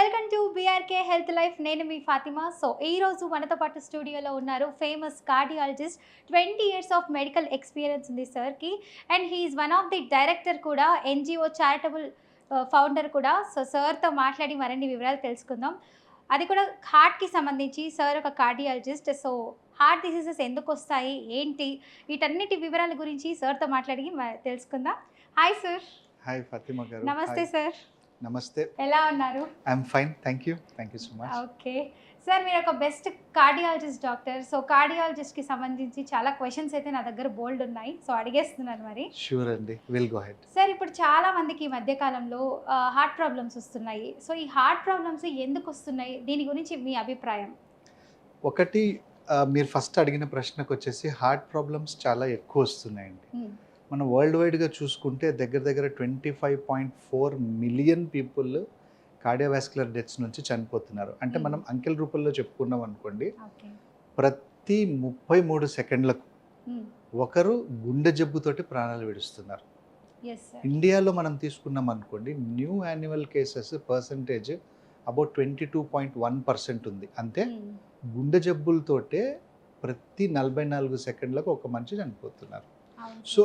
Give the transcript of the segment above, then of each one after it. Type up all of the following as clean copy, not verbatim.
Welcome to BRK health life. నేను మీ Fatima. So ఈ రోజు మనతో పాటు స్టూడియోలో ఉన్నారు famous cardiologist. 20 years of medical experience ఉంది సార్కి. And he is one of the director కూడా, ఎన్జిఓ చారిటబుల్ ఫౌండర్ కూడా. సో సార్తో మాట్లాడి మరిన్ని వివరాలు తెలుసుకుందాం. అది కూడా హార్ట్కి సంబంధించి. సార్ ఒక కార్డియాలజిస్ట్. సో హార్ట్ డిసీజెస్ ఎందుకు వస్తాయి, ఏంటి, వీటన్నిటి వివరాల గురించి సార్తో మాట్లాడి తెలుసుకుందాం. Hi sir. హాయ్ ఫాతిమా గారు. నమస్తే సార్. నమస్తే. ఎలా ఉన్నారు? I'm fine, thank you so much. Okay sir, మీరు ఒక బెస్ట్ కార్డియాలజిస్ట్ డాక్టర్. సో కార్డియాలజిస్ట్కి సంబంధించి చాలా క్వశ్చన్స్ అయితే నా దగ్గర బోల్డ్ ఉన్నాయి. సో అడిగేస్తున్నాను మరి. షూర్ అండి, విల్ గో హెడ్. సార్, ఇప్పుడు చాలా మందికి ఈ మధ్య కాలంలో హార్ట్ ప్రాబ్లమ్స్ వస్తున్నాయి. సో ఈ హార్ట్ ప్రాబ్లమ్స్ ఎందుకు వస్తున్నాయి, దీని గురించి మీ అభిప్రాయం? ఒకటి, మీరు ఫస్ట్ అడిగిన ప్రశ్నకు వచ్చేసి హార్ట్ ప్రాబ్లమ్స్ చాలా ఎక్కువ వస్తున్నాయండి. మనం వరల్డ్ వైడ్గా చూసుకుంటే దగ్గర దగ్గర 25.4 మిలియన్ పీపుల్ కార్డియోవాస్కులర్ డెత్స్ నుంచి చనిపోతున్నారు. అంటే మనం అంకెల రూపంలో చెప్పుకున్నాం అనుకోండి, ప్రతి 33 సెకండ్లకు ఒకరు గుండె జబ్బుతోటి ప్రాణాలు విడుస్తున్నారు. ఇండియాలో మనం తీసుకున్నాం అనుకోండి, new annual cases percentage about 22.1% ఉంది. అంతే గుండె జబ్బులతోటే ప్రతి 44 సెకండ్లకు ఒక మనిషి చనిపోతున్నారు. సో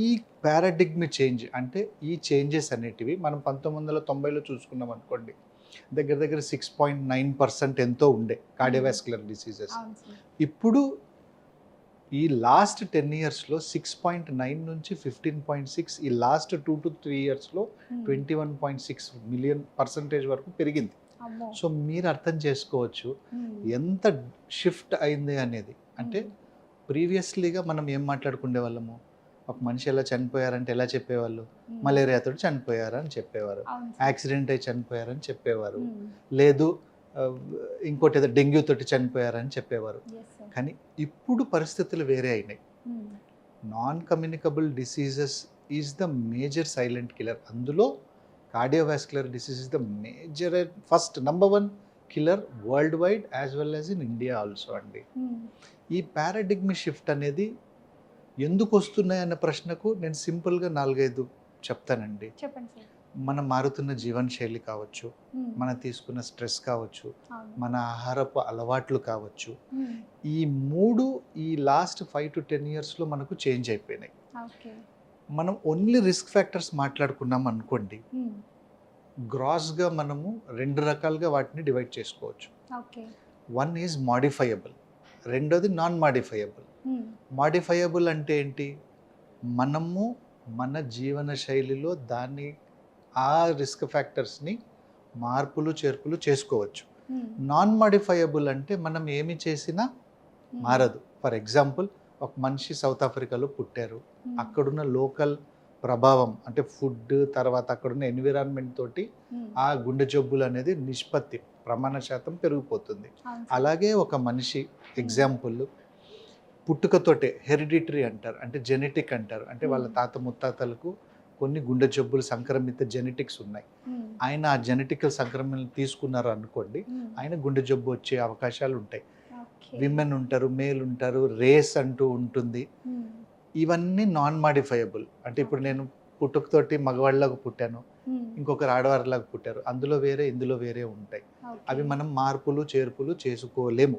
ఈ పారాడిగ్మ్ చేంజ్, అంటే ఈ చేంజెస్ అనేటివి మనం 1990లో చూసుకున్నాం అనుకోండి, దగ్గర దగ్గర 6.9% ఎంతో ఉండే కార్డియోవాస్కులర్ డిసీజెస్. ఇప్పుడు ఈ లాస్ట్ 10 ఇయర్స్లో 6.9 నుంచి 15.6, ఈ లాస్ట్ 2 to 3 ఇయర్స్లో 21.6 మిలియన్ పర్సంటేజ్ వరకు పెరిగింది. సో మీరు అర్థం చేసుకోవచ్చు ఎంత షిఫ్ట్ అయింది అనేది. అంటే ప్రీవియస్లీగా మనం ఏం మాట్లాడుకునే వాళ్ళము, ఒక మనిషి ఎలా చనిపోయారంటే ఎలా చెప్పేవాళ్ళు, మలేరియాతో చనిపోయారు అని చెప్పేవారు, యాక్సిడెంట్ అయి చనిపోయారని చెప్పేవారు, లేదు ఇంకోటి ఏదో డెంగ్యూ తోటి చనిపోయారని చెప్పేవారు. కానీ ఇప్పుడు పరిస్థితులు వేరే అయినాయి. Non communicable diseases is the major silent killer. అందులో cardiovascular disease is the major first number 1 killer worldwide as well as in India also అండి. ఈ పారాడిగ్మ్ షిఫ్ట్ అనేది ఎందుకు వస్తున్నాయి అన్న ప్రశ్నకు నేను సింపుల్గా 4-5 చెప్తానండి. చెప్పండి. మనం మారుతున్న జీవన శైలి కావచ్చు, మనం తీసుకున్న స్ట్రెస్ కావచ్చు, మన ఆహారపు అలవాట్లు కావచ్చు, ఈ 3 ఈ లాస్ట్ 5 to 10 ఇయర్స్లో మనకు చేంజ్ అయిపోయినాయి. మనం ఓన్లీ రిస్క్ ఫ్యాక్టర్స్ మాట్లాడుకున్నాం అనుకోండి, గ్రాస్గా మనము 2 రకాలుగా వాటిని డివైడ్ చేసుకోవచ్చు. 1 ఈజ్ మాడిఫైయబుల్, రెండోది నాన్ మాడిఫైయబుల్. మాడిఫైయబుల్ అంటే ఏంటి, మనము మన జీవన శైలిలో దాన్ని ఆ రిస్క్ ఫ్యాక్టర్స్ని మార్పులు చేర్పులు చేసుకోవచ్చు. నాన్ మాడిఫైయబుల్ అంటే మనం ఏమి చేసినా మారదు. ఫర్ ఎగ్జాంపుల్, ఒక మనిషి సౌత్ ఆఫ్రికాలో పుట్టారు, అక్కడున్న లోకల్ ప్రభావం అంటే ఫుడ్, తర్వాత అక్కడున్న ఎన్విరాన్మెంట్ తోటి ఆ గుండె జబ్బులు అనేది నిష్పత్తి ప్రమాణ శాతం పెరిగిపోతుంది. అలాగే ఒక మనిషి ఎగ్జాంపుల్ పుట్టుకతోటే హెరిడిటరీ అంటారు, అంటే జెనెటిక్ అంటారు, అంటే వాళ్ళ తాత ముత్తాతలకు కొన్ని గుండె జబ్బులు సంక్రమిత జెనెటిక్స్ ఉన్నాయి. ఆయన ఆ జెనెటికల్ సంక్రమణ తీసుకున్నారు అనుకోండి, ఆయన గుండె జబ్బు వచ్చే అవకాశాలు ఉంటాయి. విమెన్ ఉంటారు, మేల్ ఉంటారు, రేస్ అంటూ ఉంటుంది. ఇవన్నీ నాన్ మాడిఫైయబుల్. అంటే ఇప్పుడు నేను పుట్టుకతోటి మగవాళ్ళలాగా పుట్టాను, ఇంకొకరు ఆడవారిలాగా పుట్టారు, అందులో వేరే ఇందులో వేరే ఉంటాయి. అవి మనం మార్పులు చేర్పులు చేసుకోలేము.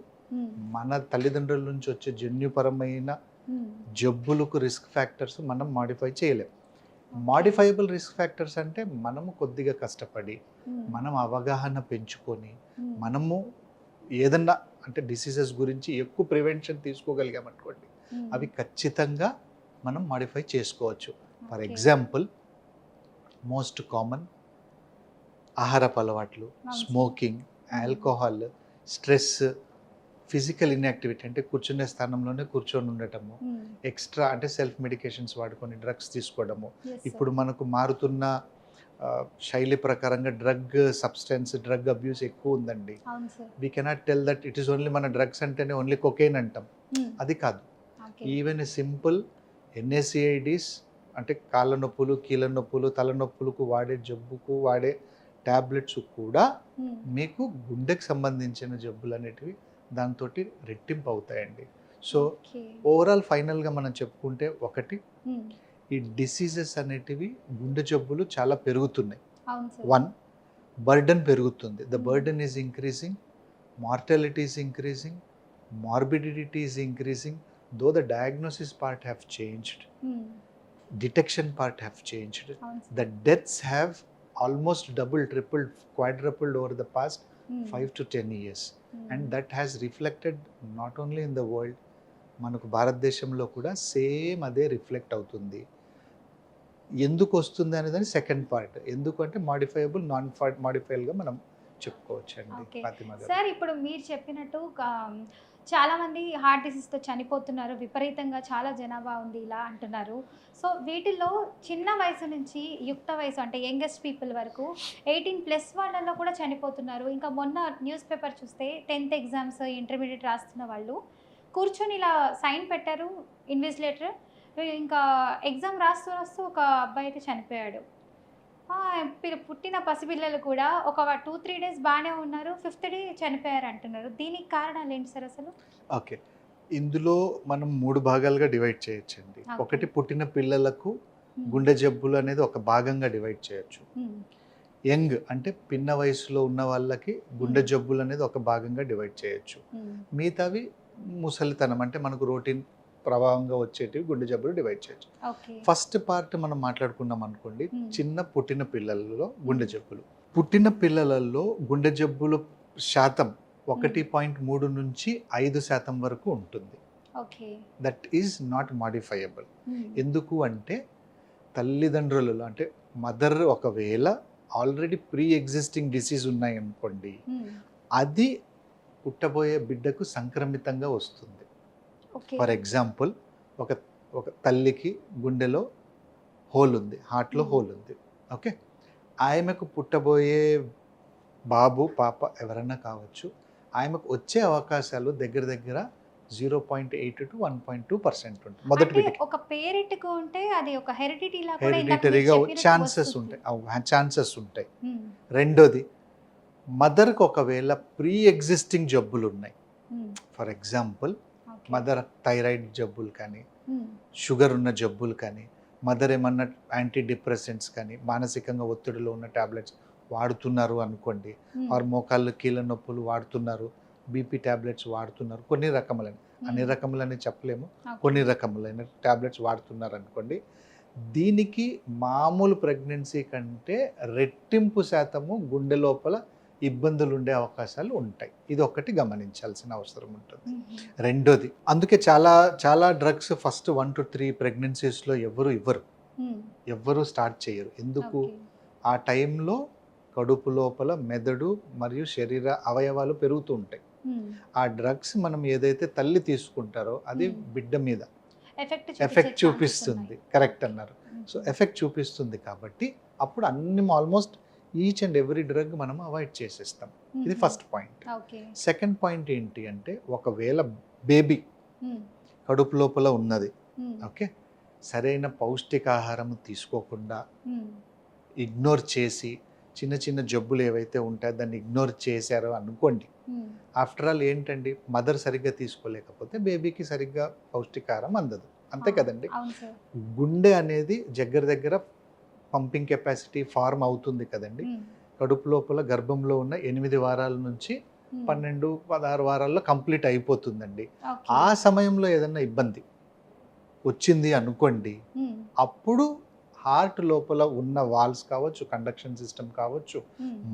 మన తల్లిదండ్రుల నుంచి వచ్చే జన్యుపరమైన జబ్బులకు రిస్క్ ఫ్యాక్టర్స్ మనం మాడిఫై చేయలేము. మాడిఫైయబుల్ రిస్క్ ఫ్యాక్టర్స్ అంటే మనము కొద్దిగా కష్టపడి, మనం అవగాహన పెంచుకొని, మనము ఏదన్నా అంటే డిసీజెస్ గురించి ఎక్కువ ప్రివెన్షన్ తీసుకోగలిగామనుకోండి, అవి ఖచ్చితంగా మనం మాడిఫై చేసుకోవచ్చు. ఫర్ ఎగ్జాంపుల్, మోస్ట్ కామన్ ఆహారపు అలవాట్లు, smoking, alcohol, stress, physical inactivity అంటే కూర్చునే స్థానంలోనే కూర్చొని ఉండటము, ఎక్స్ట్రా అంటే సెల్ఫ్ మెడికేషన్స్ వాడుకొని డ్రగ్స్ తీసుకోవడము. ఇప్పుడు మనకు మారుతున్న శైలి ప్రకారంగా డ్రగ్ అబ్యూస్ ఎక్కువ ఉందండి. We cannot tell that it is only, మన డ్రగ్స్ అంటేనే ఓన్లీ కొకైన్ అంటాం, అది కాదు. ఈవెన్ సింపుల్ NSAIDs అంటే కాళ్ళ నొప్పులు, కీళ్ళ నొప్పులు, తలనొప్పులకు వాడే జబ్బుకు వాడే ట్యాబ్లెట్స్ కూడా మీకు గుండెకి సంబంధించిన జబ్బులు అనేటివి దాంతో రెట్టింపు అవుతాయండి. సో ఓవరాల్ ఫైనల్గా మనం చెప్పుకుంటే, ఒకటి, ఈ డిసీజెస్ అనేటివి గుండె జబ్బులు చాలా పెరుగుతున్నాయి. 1, బర్డన్ పెరుగుతుంది. The burden is increasing, mortality is increasing, morbidity is increasing, though the diagnosis part have changed, detection part have changed, the deaths have almost doubled, tripled, quadrupled over the past 5 to 10 years, and that has reflected not only in the world, మనకు భారతదేశంలో కూడా same అదే reflect అవుతుంది. ఎందుకు వస్తుంది అనేదాన్ని second part. ఎందుకంటే modifiable, non మాడిఫైయబుల్గా మనం చెప్పుకోవచ్చు అండి. సార్, ఇప్పుడు మీరు చెప్పినట్టు చాలామంది హార్ట్ డిసీజ్తో చనిపోతున్నారు, విపరీతంగా చాలా జనాభా ఉంది ఇలా అంటున్నారు. సో వీటిల్లో చిన్న వయసు నుంచి యుక్త వయసు అంటే యంగెస్ట్ పీపుల్ వరకు 18+ వాళ్ళల్లో కూడా చనిపోతున్నారు. ఇంకా మొన్న న్యూస్ పేపర్ చూస్తే 10th ఎగ్జామ్స్, ఇంటర్మీడియట్ రాస్తున్న వాళ్ళు కూర్చొని ఇలా సైన్ పెట్టారు ఇన్విజిలేటర్. ఇంకా ఎగ్జామ్ రాస్తూ ఒక అబ్బాయి అయితే చనిపోయాడు. పుట్టిన పసిపిల్లలు కూడా ఒక 2-3 డేస్ బాగానే ఉన్నారు, 5th డే చనిపోయారు అంటున్నారు. దీనికి కారణాలు ఏంటి సార్ అసలు? ఓకే, ఇందులో మనం 3 భాగాలుగా డివైడ్ చేయొచ్చండి. ఒకటి, పుట్టిన పిల్లలకు గుండె జబ్బులు అనేది ఒక భాగంగా డివైడ్ చేయొచ్చు. యంగ్ అంటే పిన్న వయసులో ఉన్న వాళ్ళకి గుండె జబ్బులు అనేది ఒక భాగంగా డివైడ్ చేయొచ్చు. మిగతావి ముసలితనం అంటే మనకు రొటీన్ ప్రభావంగా వచ్చేటివి గుండె జబ్బులు డివైడ్ చేయొచ్చు. ఫస్ట్ పార్ట్ మనం మాట్లాడుకున్నాం అనుకోండి, చిన్న పుట్టిన పిల్లలలో గుండె జబ్బులు. పుట్టిన పిల్లలలో గుండె జబ్బులు శాతం 1.3 నుంచి 5% వరకు ఉంటుంది. That is not modifiable. ఎందుకు అంటే తల్లిదండ్రులలో అంటే మదర్ ఒకవేళ ఆల్రెడీ ప్రీ ఎగ్జిస్టింగ్ డిసీజ్ ఉన్నాయనుకోండి, అది పుట్టబోయే బిడ్డకు సంక్రమితంగా వస్తుంది. ఫర్ ఎగ్జాంపుల్, ఒక తల్లికి గుండెలో హోల్ ఉంది, హార్ట్లో హోల్ ఉంది. ఓకే, ఆమెకు పుట్టబోయే బాబు పాప ఎవరైనా కావచ్చు, ఆమెకు వచ్చే అవకాశాలు దగ్గర 0.8 to 1.2% ఉంటుంది. మొదటి బిడ్డకి ఒక పేరెంట్కు ఉంటే అది ఒక హెరిడిటరీగా ఛాన్సెస్ ఉంటాయి. రెండోది, మదర్కి ఒకవేళ ప్రీ ఎగ్జిస్టింగ్ జబ్బులు ఉన్నాయి. ఫర్ ఎగ్జాంపుల్, మదర్ థైరాయిడ్ జబ్బులు కానీ, షుగర్ ఉన్న జబ్బులు కానీ, మదర్ ఏమన్నా యాంటీ డిప్రెసెంట్స్ కానీ, మానసికంగా ఒత్తిడిలో ఉన్న టాబ్లెట్స్ వాడుతున్నారు అనుకోండి, ఆర్ మోకాళ్ళు కీళ్ళ నొప్పులు వాడుతున్నారు, బీపీ టాబ్లెట్స్ వాడుతున్నారు, కొన్ని రకములైన, అన్ని రకములని చెప్పలేము, కొన్ని రకములైన టాబ్లెట్స్ వాడుతున్నారు అనుకోండి, దీనికి మామూలు ప్రెగ్నెన్సీ కంటే రెట్టింపు శాతము గుండె లోపల ఇబ్బందులు ఉండే అవకాశాలు ఉంటాయి. ఇది ఒకటి గమనించాల్సిన అవసరం ఉంటుంది. రెండోది, అందుకే చాలా డ్రగ్స్ ఫస్ట్ 1 to 3 ప్రెగ్నెన్సీస్లో ఎవ్వరు స్టార్ట్ చేయరు. ఎందుకు? ఆ టైంలో కడుపు లోపల మెదడు మరియు శరీర అవయవాలు పెరుగుతూ ఉంటాయి. ఆ డ్రగ్స్ మనం ఏదైతే తల్లి తీసుకుంటారో అది బిడ్డ మీద ఎఫెక్ట్ చూపిస్తుంది. కరెక్ట్ అన్నారు. సో ఎఫెక్ట్ చూపిస్తుంది కాబట్టి అప్పుడు అన్ని almost each and every drug మనం అవాయిడ్ చేసేస్తాం. ఇది ఫస్ట్ పాయింట్. సెకండ్ పాయింట్ ఏంటి అంటే, ఒకవేళ బేబీ కడుపు లోపల ఉన్నది, ఓకే, సరైన పౌష్టికాహారం తీసుకోకుండా ఇగ్నోర్ చేసి చిన్న చిన్న జబ్బులు ఏవైతే ఉంటాయో దాన్ని ఇగ్నోర్ చేశారో అనుకోండి, ఆఫ్టర్ ఆల్ ఏంటండి, మదర్ సరిగ్గా తీసుకోలేకపోతే బేబీకి సరిగ్గా పౌష్టికాహారం అందదు. అంతే కదండి. గుండె అనేది దగ్గర పంపింగ్ కెపాసిటీ ఫార్మ్ అవుతుంది కదండి. కడుపు లోపల గర్భంలో ఉన్న 8 వారాల నుంచి 12-16 వారాల్లో కంప్లీట్ అయిపోతుందండి. ఆ సమయంలో ఏదన్నా ఇబ్బంది వచ్చింది అనుకోండి, అప్పుడు హార్ట్ లోపల ఉన్న వాల్స్ కావచ్చు, కండక్షన్ సిస్టమ్ కావచ్చు,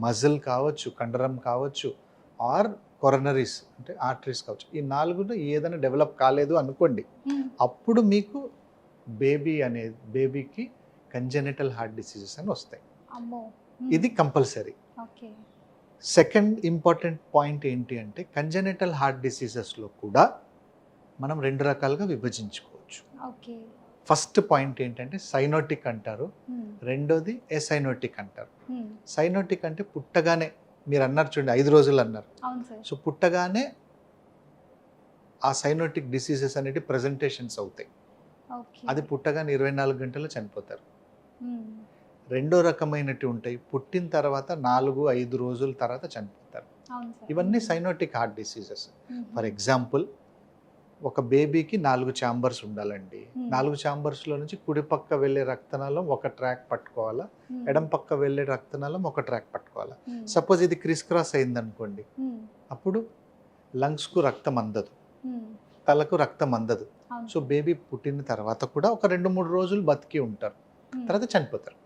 మజిల్ కావచ్చు, కండరం కావచ్చు, ఆర్ కొరనరీస్ అంటే ఆర్టరీస్ కావచ్చు, ఈ 4 ఏదైనా డెవలప్ కాలేదు అనుకోండి, అప్పుడు మీకు బేబీకి కంజెనిటల్ హార్ట్ డిసీజెస్ అని వస్తాయి. ఇది కంపల్సరీ. సెకండ్ ఇంపార్టెంట్ పాయింట్ ఏంటి అంటే, కంజెనిటల్ హార్ట్ డిసీజెస్లో కూడా మనం 2 రకాలుగా విభజించుకోవచ్చు. ఫస్ట్ పాయింట్ ఏంటంటే సైనోటిక్ అంటారు, రెండోది ఎసైనోటిక్ అంటారు. సైనోటిక్ అంటే పుట్టగానే, మీరు అన్నారు చూడండి 5 రోజులు అన్నారు, సో పుట్టగానే ఆ సైనోటిక్ డిసీజెస్ అనేవి ప్రజెంటేషన్స్ అవుతాయి. అది పుట్టగానే 24 గంటల్లో చనిపోతారు. రెండో రకమైనవి ఉంటాయి, పుట్టిన తర్వాత 4-5 రోజుల తర్వాత చనిపోతారు. ఇవన్నీ cyanotic heart diseases. For example, ఒక బేబీకి 4 ఛాంబర్స్ ఉండాలండి. Hmm. 4 ఛాంబర్స్‌లో నుంచి కుడి పక్క వెళ్ళే రక్తనాళం ఒక ట్రాక్ పట్టుకోవాలా, Hmm. ఎడమ పక్క వెళ్ళే రక్తనాళం ఒక ట్రాక్ పట్టుకోవాలా. Hmm. సపోజ్ ఇది క్రిస్ క్రాస్ అయిందనుకోండి, Hmm. అప్పుడు లంగ్స్‌కు రక్తం అందదు, Hmm. తలకు రక్తం అందదు. అవును సో సార్. బేబీ పుట్టిన తర్వాత కూడా ఒక 2-3 రోజులు బతికి ఉంటారు, Hmm. తర్వాత చనిపోతారు.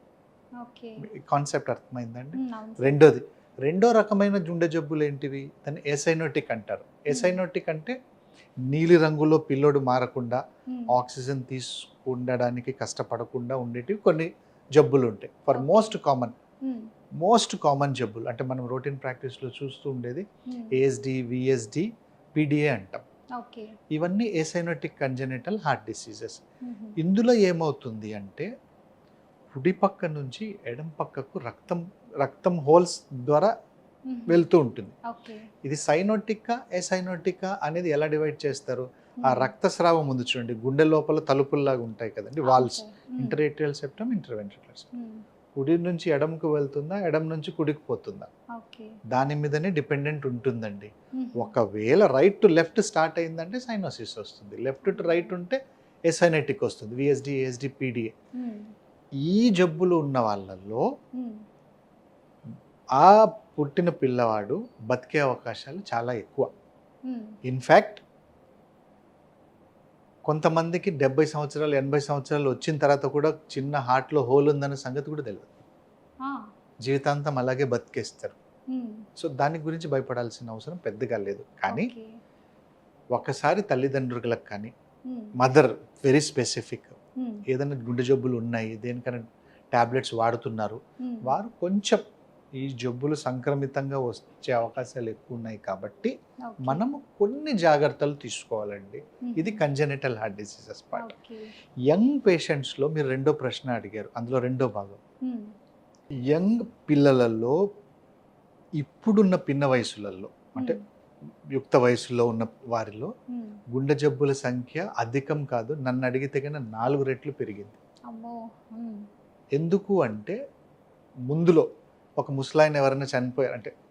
ఓకే. కాన్సెప్ట్ అర్థమైందండి? అవును సార్. రెండోది, రెండో రకమైన గుండె జబ్బులు ఏంటివి? దాన్ని ఎసైనోటిక్ అంటారు. ఎసైనోటిక్ అంటే నీలి రంగులో పిల్లోడు మారకుండా, Hmm. ఆక్సిజన్ తీసుకుండడానికి కష్టపడకుండా ఉండేటివి కొన్ని జబ్బులు ఉంటాయి. For Hmm. మోస్ట్ కామన్ జబ్బులు అంటే మనం రొటీన్ ప్రాక్టీస్లో చూస్తూ ఉండేది Hmm. ఏఎస్డి, విఎస్డి, పిడిఏ అంటాం. ఓకే. ఇవన్నీ ఏసైనోటిక్ కంజెనిటల్ హార్ట్ డిసీజెస్. Mhm. ఇందులో ఏమవుతుంది అంటే కుడి పక్క నుంచి ఎడం పక్కకు రక్తం హోల్స్ ద్వారా Mhm. వెళ్తూ ఉంటుంది. ఓకే. ఇది సైనోటికా ఎసైనోటికా అనేది ఎలా డివైడ్ చేస్తారు? ఆ Hmm. రక్తస్రావం ముందు చూడండి, గుండె లోపల తలుపుల్లాగా ఉంటాయి కదండి, వాల్స్, అవును sir. Hmm. Interatrial septum, interventricular septum. Hmm. కుడి నుంచి ఎడమకు వెళ్తుందా, ఎడమ నుంచి కుడికి పోతుందా, ఓకే. దాని మీదనే డిపెండెంట్ ఉంటుందండి. Mhm. ఒకవేళ రైట్ టు లెఫ్ట్ స్టార్ట్ అయిందంటే సైనోసిస్ వస్తుంది, లెఫ్ట్ టు రైట్ ఉంటే ఎసైనెటిక్ వస్తుంది, విఎస్డి, ఏఎస్డి, పిడిఏ. Hmm. ఈ జబ్బులు ఉన్న వాళ్ళల్లో Hmm. ఆ పుట్టిన పిల్లవాడు బతికే అవకాశాలు చాలా ఎక్కువ. Hmm. ఇన్ఫ్యాక్ట్ కొంతమందికి 70 సంవత్సరాలు 80 సంవత్సరాలు వచ్చిన తర్వాత కూడా చిన్న హార్ట్లో హోల్ ఉందన్న సంగతి కూడా తెలియదు, Ah. జీవితాంతం అలాగే బతికేస్తారు. Hmm. సో దాని గురించి భయపడాల్సిన అవసరం పెద్దగా లేదు. కానీ ఓకే. ఒకసారి తల్లిదండ్రులకు కానీ, Hmm. Mother very specific, Hmm. ఏదైనా గుండె జబ్బులు ఉన్నాయి, దేనికైనా ట్యాబ్లెట్స్ వాడుతున్నారు, Hmm. వారు కొంచెం ఈ జబ్బులు సంక్రమితంగా వచ్చే అవకాశాలు ఎక్కువ ఉన్నాయి కాబట్టి ఓకే. మనము కొన్ని జాగ్రత్తలు తీసుకోవాలండి. Hmm. ఇది congenital heart diseases part. Okay. Young పేషెంట్స్లో మీరు రెండో ప్రశ్న అడిగారు, అందులో రెండో భాగం. Hmm. యంగ్ పిల్లలలో ఇప్పుడున్న పిన్న వయసులలో అంటే యుక్త వయసులో ఉన్న వారిలో Hmm. గుండె జబ్బుల సంఖ్య అధికం కాదు, నన్ను అడిగితే కన్నా 4 రెట్లు పెరిగింది. అమ్మో. Hmm. ఎందుకు అంటే ముందులో ఒక ముసలాయన ఎవరైనా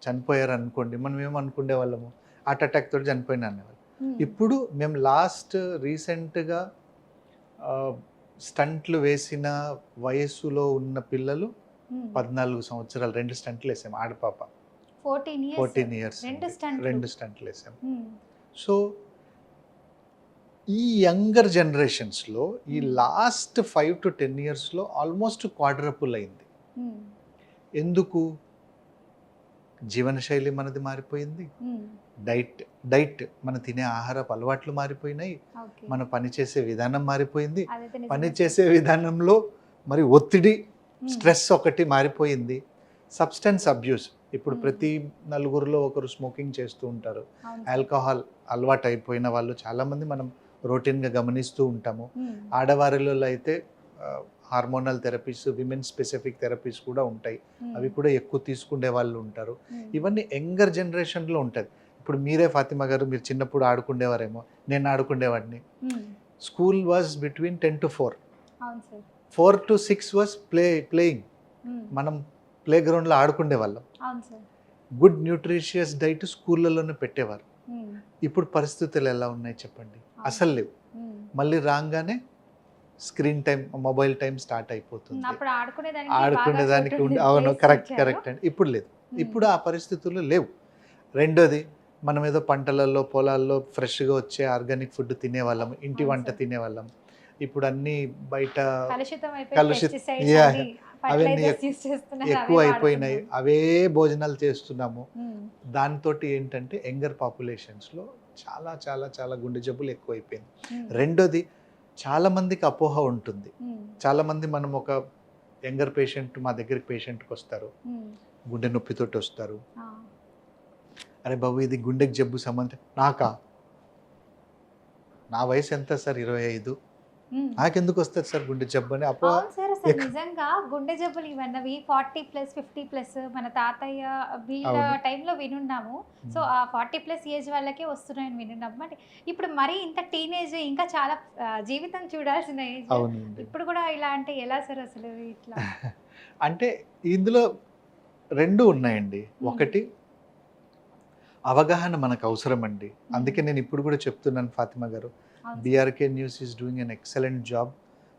చనిపోయారు అనుకోండి, మనం ఏమనుకునే వాళ్ళము, హార్ట్ అటాక్ తోటి చనిపోయిన అనేవాళ్ళు. Hmm. ఇప్పుడు మేము రీసెంట్గా స్టంట్లు వేసిన వయస్సులో ఉన్న పిల్లలు Hmm. 14 సంవత్సరాలు 2 స్టంట్లు వేసాము, ఆడపాప 14 years. 14 ఇయర్స్, రెండు స్టంట్లు. 2 స్టంట్లు వేసాము. Hmm. సో ఈ యంగర్ జనరేషన్స్లో ఈ Hmm. లాస్ట్ 5 to 10 ఇయర్స్లో ఆల్మోస్ట్ క్వాడ్రపుల్ అయింది. Hmm. ఎందుకు? జీవనశైలి మనది మారిపోయింది, Hmm. డైట్ మన తినే ఆహారపు అలవాట్లు మారిపోయినాయి, ఓకే. మన పనిచేసే విధానం మారిపోయింది, అదైతే నిజమే. పనిచేసే విధానంలో మరి ఒత్తిడి, Hmm. స్ట్రెస్ ఒకటి మారిపోయింది, సబ్స్టెన్స్ అబ్యూస్. ఇప్పుడు Hmm. ప్రతి నలుగురిలో ఒకరు స్మోకింగ్ చేస్తూ ఉంటారు, అవును సార్. ఆల్కహాల్ అలవాటు అయిపోయిన వాళ్ళు చాలామంది మనం రొటీన్గా గమనిస్తూ ఉంటాము. Hmm. ఆడవారిలో అయితే hormonal therapies, women specific therapies కూడా ఉంటాయి, Hmm. అవి కూడా ఎక్కువ తీసుకునే వాళ్ళు ఉంటారు. Hmm. ఇవన్నీ యంగర్ జనరేషన్లో ఉంటుంది. ఇప్పుడు మీరే ఫాతిమా గారు, మీరు చిన్నప్పుడు ఆడుకునేవారేమో, నేను ఆడుకునేవాడిని. Hmm. School was between 10 to 4, అవును sir. 4 to 6 was playing. Hmm. మనం ప్లే గ్రౌండ్లో ఆడుకునే వాళ్ళం. అవును సార్. గుడ్ న్యూట్రిషియస్ డైట్ స్కూళ్ళలోనే పెట్టేవారు. Hmm. ఇప్పుడు పరిస్థితులు ఎలా ఉన్నాయి చెప్పండి? అసలు లేవు. Hmm. మళ్ళీ రాగానే screen time, mobile time start అయిపోతుంది. అప్పుడు ఆడుకునేదానికి ఆడుకునేదానికి బాగా చోటు అవును, place కరెక్ట్ ఇచ్చారు. అండి. ఇప్పుడు లేదు, Hmm. ఇప్పుడు ఆ పరిస్థితులు లేవు. రెండోది, మనం ఏదో పంటలలో పొలాల్లో ఫ్రెష్గా వచ్చే ఆర్గానిక్ ఫుడ్ తినేవాళ్ళం, ఇంటి అవును వంట సార్. తినేవాళ్ళం. ఇప్పుడు అన్ని బయట కలుషితం కలుషిత- అయిపోయి Yeah. ఫర్టిలైజర్స్ అవన్నీ యూస్ చేస్తున్నారు, ఎక్కువ అవే అయిపోయినాయి, వాడుతున్నాం. అవే భోజనాలు చేస్తున్నాము. Hmm. దాంతో ఏంటంటే యంగర్ పాపులేషన్స్లో చాలా చాలా చాలా గుండె జబ్బులు ఎక్కువైపోయింది. Hmm. రెండోది, చాలామందికి అపోహ ఉంటుంది. Hmm. చాలామంది మనం ఒక యంగర్ పేషెంట్ మా దగ్గరికి పేషెంట్కి వస్తారు, Hmm. గుండె నొప్పితోటి వస్తారు. Ah. అరే బాబు, ఇది గుండెకి జబ్బు సంబంధం నాకా? నా వయసు ఎంత సార్? 25. Hmm. నాకెందుకు వస్తుంది సార్ గుండె జబ్బు అని అపోహ. అవును సార్, అసలు నిజంగా గుండె జబ్బులు ఇవన్నవి 40+, 50+, మన తాతయ్య వీళ్ళ అవును. టైంలో వినున్నాము. సో ఆ 40+ ఏజ్ వాళ్ళకే వస్తున్నాయని వినున్నాము. అంటే ఇప్పుడు మరీ ఇంత టీనేజ్, ఇంకా చాలా జీవితం చూడాల్సిన ఏజ్, అవునండి. ఇప్పుడు కూడా ఇలా అంటే ఎలా సార్ అసలు ఇట్లా? అంటే ఇందులో రెండు ఉన్నాయండి. ఒకటి, అవగాహన మనకు అవసరం అండి. అందుకే నేను ఇప్పుడు కూడా చెప్తున్నాను ఫాతిమా గారు, అవును sir. BRK news is doing an excellent job.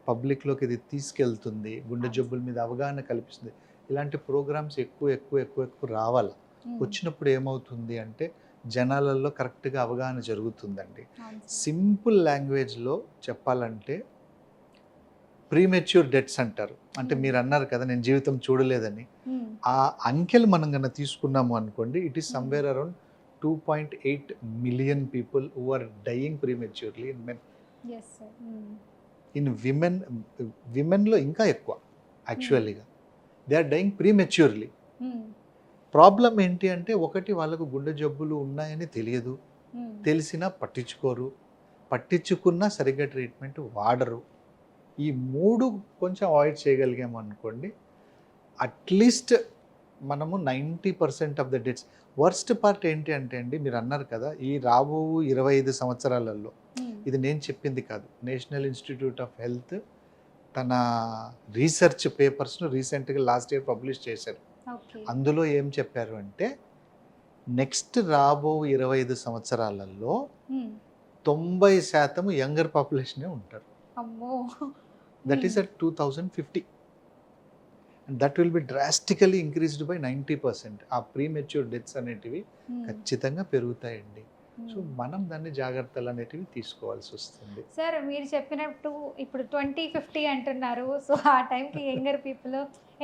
పబ్లిక్లోకి ఇది తీసుకెళ్తుంది, గుండె అవును. జబ్బుల మీద అవగాహన కల్పిస్తుంది. ఇలాంటి ప్రోగ్రామ్స్ ఎక్కువ ఎక్కువ ఎక్కువ ఎక్కువ రావాలి. వచ్చినప్పుడు ఏమవుతుంది అంటే జనాలలో కరెక్ట్గా అవగాహన జరుగుతుందండి. అవును సార్. సింపుల్ లాంగ్వేజ్లో చెప్పాలంటే ప్రీమెచ్యూర్ డెత్స్ అంటారు. అంటే మీరు అన్నారు కదా నేను జీవితం చూడలేదని. ఆ అంకెలు మనం కన్నా తీసుకున్నాము అనుకోండి, it is somewhere around 2.8 million people who are dying prematurely in men. Yes sir. In విమెన్లో ఇంకా ఎక్కువ యాక్చువల్లీగా. They are dying prematurely. Problem ఏంటి అంటే ఒకటి వాళ్ళకు గుండె జబ్బులు ఉన్నాయని తెలియదు, తెలిసినా పట్టించుకోరు, పట్టించుకున్నా సరిగ్గా ట్రీట్మెంట్ వాడరు. ఈ మూడు కొంచెం అవాయిడ్ చేయగలిగాము అనుకోండి, అట్లీస్ట్ మనము 90% of the deaths. Worst part ఏంటి అంటే అండి, మీరు అన్నారు కదా ఈ రాబో 25 సంవత్సరాలలో, ఇది నేను చెప్పింది కాదు, నేషనల్ ఇన్స్టిట్యూట్ ఆఫ్ హెల్త్ తన రీసెర్చ్ పేపర్స్ను రీసెంట్గా లాస్ట్ ఇయర్ పబ్లిష్ చేశారు. అందులో ఏం చెప్పారు అంటే నెక్స్ట్ రాబో 25 సంవత్సరాలలో 90% యంగర్ పాపులేషనే ఉంటారు. That is at 2050. And that will be drastically increased by 90%. ఆ ప్రీమెచ్యూర్ డెత్స్ అనేటివి ఖచ్చితంగా పెరుగుతాయండి. సో మనం దాన్ని జాగ్రత్తలు అనేటివి తీసుకోవాల్సి వస్తుంది. సార్ మీరు చెప్పినట్టు ఇప్పుడు 2050 అంటున్నారు. సో ఆ టైంకి యంగర్ పీపుల్,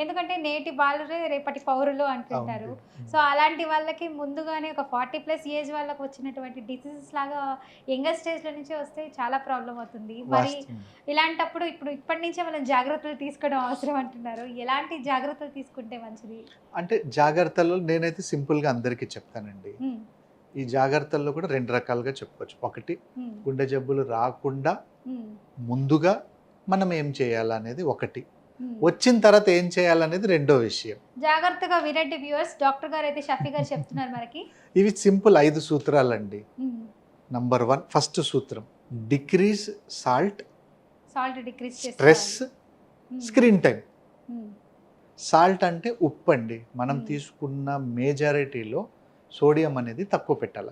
ఎందుకంటే నేటి బాలురే రేపటి పౌరులు అంటుంటారు. సో అలాంటి వాళ్ళకి ముందుగానే ఒక 40+ ఏజ్ వాళ్ళకి వచ్చినటువంటి డిసీజెస్ లాగా యంగర్ స్టేజ్లో నుంచి వస్తే చాలా ప్రాబ్లం అవుతుంది. మరి ఇలాంటప్పుడు ఇప్పటి నుంచే మనం జాగ్రత్తలు తీసుకోవడం అవసరం అంటున్నారు. ఎలాంటి జాగ్రత్తలు తీసుకుంటే మంచిది? అంటే జాగ్రత్తలు నేనైతే సింపుల్గా అందరికీ చెప్తానండి. ఈ జాగ్రత్తల్లో కూడా 2 రకాలుగా చెప్పుకోవచ్చు. ఒకటి, గుండె జబ్బులు రాకుండా ముందుగా మనం ఏం చేయాలనేది ఒకటి, వచ్చిన తర్వాత ఏం చేయాలనేది రెండో విషయం. జాగ్రత్తగా వినండి వ్యూవర్స్, డాక్టర్ గారు అయితే షఫీ గారు చెప్తున్నారు మనకి. ఇవి సింపుల్ 5 సూత్రాలండి. నంబర్ 1 ఫస్ట్ సూత్రం, decrease salt, decrease, stress, screen time. Salt అంటే ఉప్పు అండి. మనం తీసుకున్న మేజారిటీలో సోడియం అనేది తక్కువ పెట్టాలి.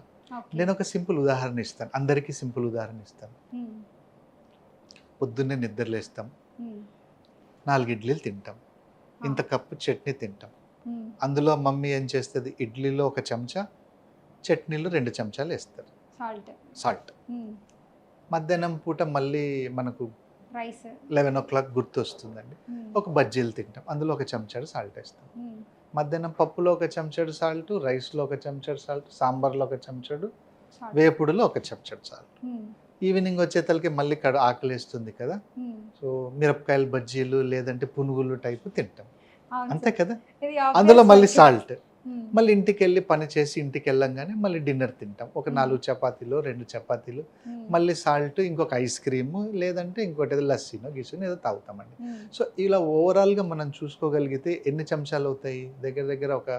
నేను ఒక సింపుల్ ఉదాహరణ ఇస్తాను, అందరికీ సింపుల్ ఉదాహరణ ఇస్తాను. పొద్దున్నే నిద్రలేస్తాం, 4 ఇడ్లీలు తింటాం, ఇంత కప్పు చట్నీ తింటాం. అందులో మమ్మీ ఏం చేస్తుంది, ఇడ్లీలో 1 చెంచా, చట్నీలో 2 చెంచాలు వేస్తారు సాల్ట్. మధ్యాహ్నం పూట మళ్ళీ మనకు 11 o'clock గుర్తు వస్తుందండి, ఒక బజ్జీలు తింటాం, అందులో 1 చెంచాడు సాల్ట్ వేస్తాం. మధ్యాహ్నం పప్పులో 1 చెంచాడు సాల్ట్, రైస్లో 1 చెంచాడు సాల్ట్, సాంబార్లో 1 చెంచాడు, వేపుడులో 1 చెంచాడు సాల్ట్. ఈవినింగ్ వచ్చేతలకి మళ్ళీ ఆకలిస్తుంది కదా, సో మిరపకాయలు బజ్జీలు లేదంటే పునుగులు టైపు తింటాం, అంతే కదా. అందులో మళ్ళీ సాల్ట్. మళ్ళీ ఇంటికి వెళ్ళి పని చేసి ఇంటికి వెళ్ళంగానే మళ్ళీ డిన్నర్ తింటాం, ఒక 4 చపాతీలు 2 చపాతీలు, మళ్ళీ సాల్ట్, ఇంకొక ఐస్ క్రీము లేదంటే ఇంకోటి ఏదో లస్సీనో గిసునో ఏదో తాగుతామండి. సో ఇలా ఓవరాల్గా మనం చూసుకోగలిగితే ఎన్ని చెంచాలు అవుతాయి, దగ్గర దగ్గర ఒక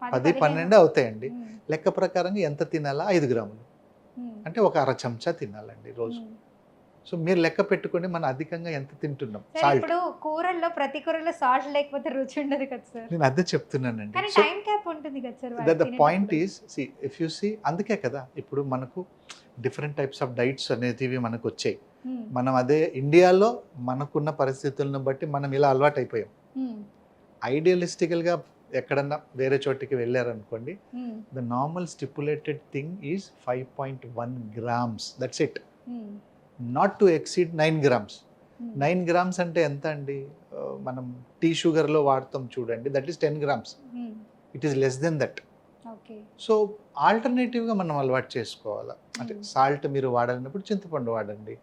10-12 అవుతాయండి. లెక్క ప్రకారంగా ఎంత తినాలా, 5 గ్రాములు అంటే ఒక 1/2 చెంచా తినాలండి రోజు. సో మీరు లెక్క పెట్టుకోండి మనం అధికంగా ఎంత తింటున్నాం. సాల్ట్, ఇప్పుడు కూరల్లో ప్రతి కూరలో సాల్ట్ లేకపోతే రుచి ఉండదు కదా సార్. నేను అదే చెప్తున్నానండి. కానీ టైం క్యాప్ ఉంటుంది కదా sir. The point is, see if you see, అందుకే కదా ఇప్పుడు మనకు డిఫరెంట్ టైప్స్ ఆఫ్ డైట్స్ అనేటివి మనకు వచ్చాయి. మనం అదే ఇండియాలో మనకున్న పరిస్థితులను బట్టి మనం ఇలా అలవాటు అయిపోయాం. ఐడియలిస్టికల్గా ఎక్కడన్నా వేరే చోటికి వెళ్ళారనుకోండి, the normal stipulated thing is 5.1 grams, that's it. Not to exceed 9 grams. 9 grams అంటే ఎంత అండి, మనం టీ షుగర్లో వాడతాం చూడండి, that is 10 grams. It is less than that. So ఆల్టర్నేటివ్గా మనం అలవాటు చేసుకోవాలి. అంటే సాల్ట్ మీరు వాడాలన్నప్పుడు చింతపండు వాడండి,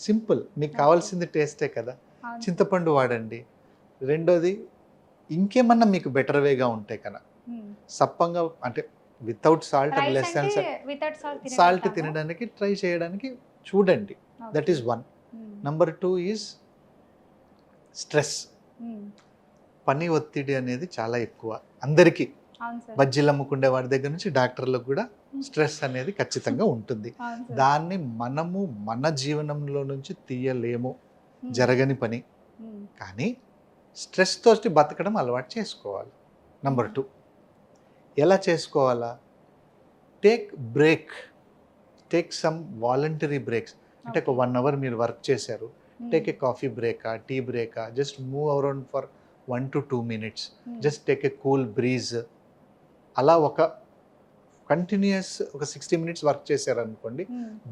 సింపుల్. మీకు కావాల్సింది టేస్టే కదా, చింతపండు వాడండి. రెండోది, ఇంకేమన్నా మీకు బెటర్ వేగా ఉంటే కదా, సప్పంగా అంటే without salt, less and salt తినడానికి ట్రై చేయడానికి చూడండి. That is 1. Number 2 is stress. పని ఒత్తిడి అనేది చాలా ఎక్కువ అందరికీ. బజ్జీలు అమ్ముకునే వాడి దగ్గర నుంచి డాక్టర్లకు కూడా స్ట్రెస్ అనేది ఖచ్చితంగా ఉంటుంది. దాన్ని మనము మన జీవనంలో నుంచి తీయలేము, జరగని పని. కానీ స్ట్రెస్ తోటి బతకడం అలవాటు చేసుకోవాలి. నంబర్ 2, ఎలా చేసుకోవాలా? Take break, take some voluntary breaks. అంటే ఒక 1 అవర్ మీరు వర్క్ చేశారు, టేక్ ఏ కాఫీ బ్రేకా, టీ బ్రేకా, just move around for 1 to 2 minutes, just take a cool breeze. అలా ఒక కంటిన్యూస్ ఒక 60 minutes వర్క్ చేశారనుకోండి,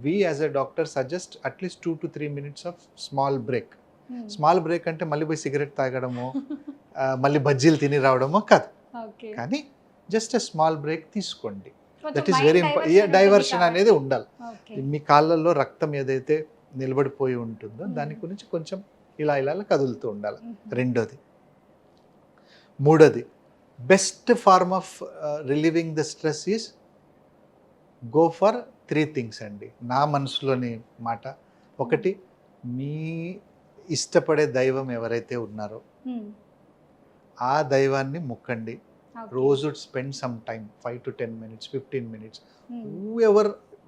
we as a doctor suggest at least 2 to 3 minutes of small break. Small break అంటే మళ్ళీ పోయి cigarette తాగడమో మళ్ళీ బజ్జీలు తిని రావడమో కాదు, కానీ జస్ట్ ఎ స్మాల్ బ్రేక్ తీసుకోండి. That is very important. Diversion అనేది ఉండాలి. మీ కాళ్ళల్లో రక్తం ఏదైతే నిలబడిపోయి ఉంటుందో దాని గురించి కొంచెం ఇలా ఇలా కదులుతూ ఉండాలి. రెండోది. మూడోది, best form of relieving the stress is go for 3 things అండి, నా మనసులోని మాట. ఒకటి, మీ ఇష్టపడే దైవం ఎవరైతే ఉన్నారో ఆ దైవాన్ని మొక్కండి. రోజు spend some time, 5 to 10 minutes, 15 minutes,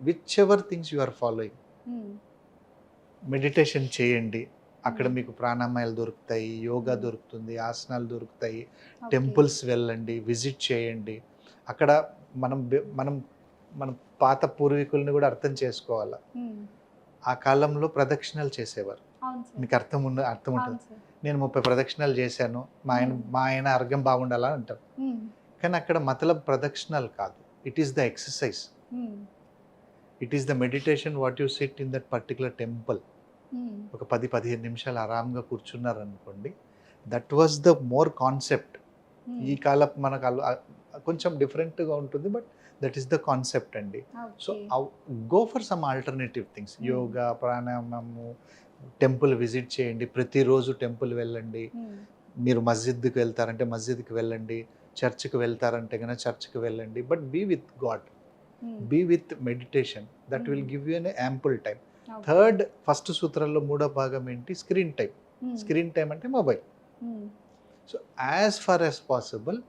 whichever things you are following. Meditation చేయండి. అక్కడ మీకు ప్రాణాయామాలు దొరుకుతాయి, యోగా దొరుకుతుంది, ఆసనాలు దొరుకుతాయి. టెంపుల్స్ వెళ్ళండి, విజిట్ చేయండి. అక్కడ మనం మనం మన పాత పూర్వీకుల్ని కూడా అర్థం చేసుకోవాలి. ఆ కాలంలో ప్రదక్షిణలు చేసేవారు. మీకు అర్థం ఉంటుంది. నేను 30 ప్రదక్షిణాలు చేశాను, మా ఆయన ఆరోగ్యం బాగుండాలా అంటారు. కానీ అక్కడ మతలబ్ ప్రదక్షిణాలు కాదు, it is the exercise, it is the meditation what you sit in that particular temple. ఒక 10-15 నిమిషాలు ఆరాంగా కూర్చున్నారనుకోండి, that was the more concept. ఈ కాలపు మనకు కొంచెం డిఫరెంట్గా ఉంటుంది, but that is the concept అండి. So go for some alternative things, yoga, ప్రాణాయామము, టెంపుల్ విజిట్ చేయండి. ప్రతిరోజు టెంపుల్ వెళ్ళండి. మీరు మస్జిద్కి వెళ్తారంటే మస్జిద్కి వెళ్ళండి, చర్చ్కి వెళ్తారంటే కనుక చర్చ్కి వెళ్ళండి. But be with God, be with meditation, that will give you an ample time. Third, first సూత్రంలో మూడో భాగం ఏంటి? Screen time. స్క్రీన్ టైం అంటే mobile. So as far as possible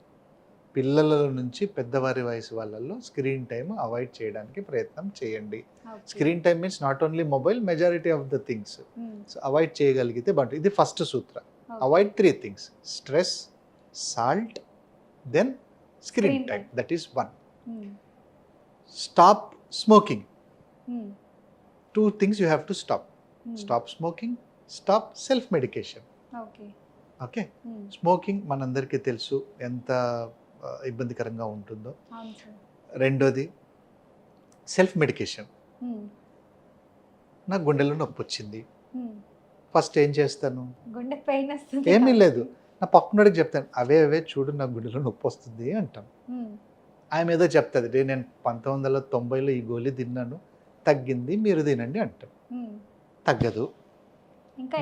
పిల్లల నుంచి పెద్దవారి వయసు వాళ్ళల్లో స్క్రీన్ టైం అవాయిడ్ చేయడానికి ప్రయత్నం చేయండి. Screen time means not only mobile, majority of the things. So avoid చేయగలిగితే బట్ ఇది ఫస్ట్ సూత్ర. Avoid 3 things: stress, salt, then screen time. That is 1. Stop smoking. 2 things you have to stop. Stop smoking, stop self medication. Okay. Smoking మనందరికీ తెలుసు ఎంత ఇబ్బందికరంగా ఉంటుందో. రెండోది, self medication. నాకు గుండెలో నొప్పి వచ్చింది, ఫస్ట్ ఏం చేస్తాను? ఏమీ లేదు, నా పక్కనోడికి చెప్తాను, అవే చూడు నాకు గుండెలో నొప్పి వస్తుంది అంటాం. ఆమె ఏదో చెప్తుంది, నేను 1990లో ఈ గోళీ తిన్నాను, తగ్గింది, మీరు తినండి అంటాం. తగ్గదు.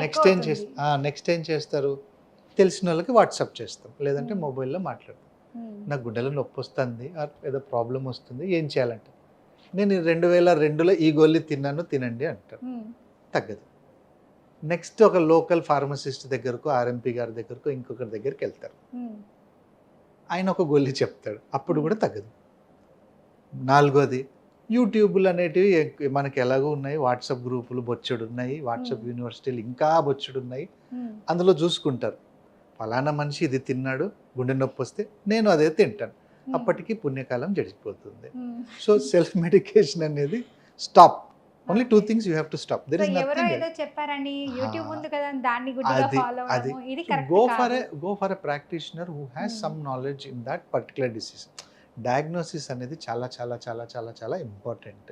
నెక్స్ట్ ఏం చేస్తారు? తెలిసిన వాళ్ళకి వాట్సాప్ చేస్తాం, లేదంటే మొబైల్లో మాట్లాడతాం. నాకు గుండెలో నొప్పి వస్తుంది, ఏదో ప్రాబ్లం వస్తుంది, ఏం చేయాలంటే నేను 2002లో ఈ గోళీ తిన్నాను, తినండి అంటారు. తగ్గదు. నెక్స్ట్ ఒక లోకల్ ఫార్మసిస్ట్ దగ్గరకు, ఆర్ఎంపీ గారి దగ్గరకు, ఇంకొకరి దగ్గరికి వెళ్తారు. ఆయన ఒక గోళీ చెప్తాడు, అప్పుడు కూడా తగ్గదు. నాలుగోది, యూట్యూబ్లు అనేటివి మనకి ఎలాగో ఉన్నాయి, వాట్సాప్ గ్రూపులు బొచ్చుడు ఉన్నాయి, వాట్సాప్ యూనివర్సిటీలు ఇంకా బొచ్చుడు ఉన్నాయి. అందులో చూసుకుంటారు, ఫలానా మనిషి ఇది తిన్నాడు, గుండె నొప్పి వస్తే నేను అదే తింటాను, అప్పటికి పుణ్యకాలం జడిచిపోతుంది. సో సెల్ఫ్ మెడికేషన్ అనేది stop. Only 2 things you have to stop. There is nothing else. చెప్పారండి, యూట్యూబ్ ఉంది కదా దాన్ని గుడ్డిగా ఫాలో అవ్వడం, ఇది కరెక్ట్ కాదు. Go for a practitioner who has some knowledge in that particular disease. Diagnosis అనేది చాలా చాలా చాలా చాలా చాలా ఇంపార్టెంట్.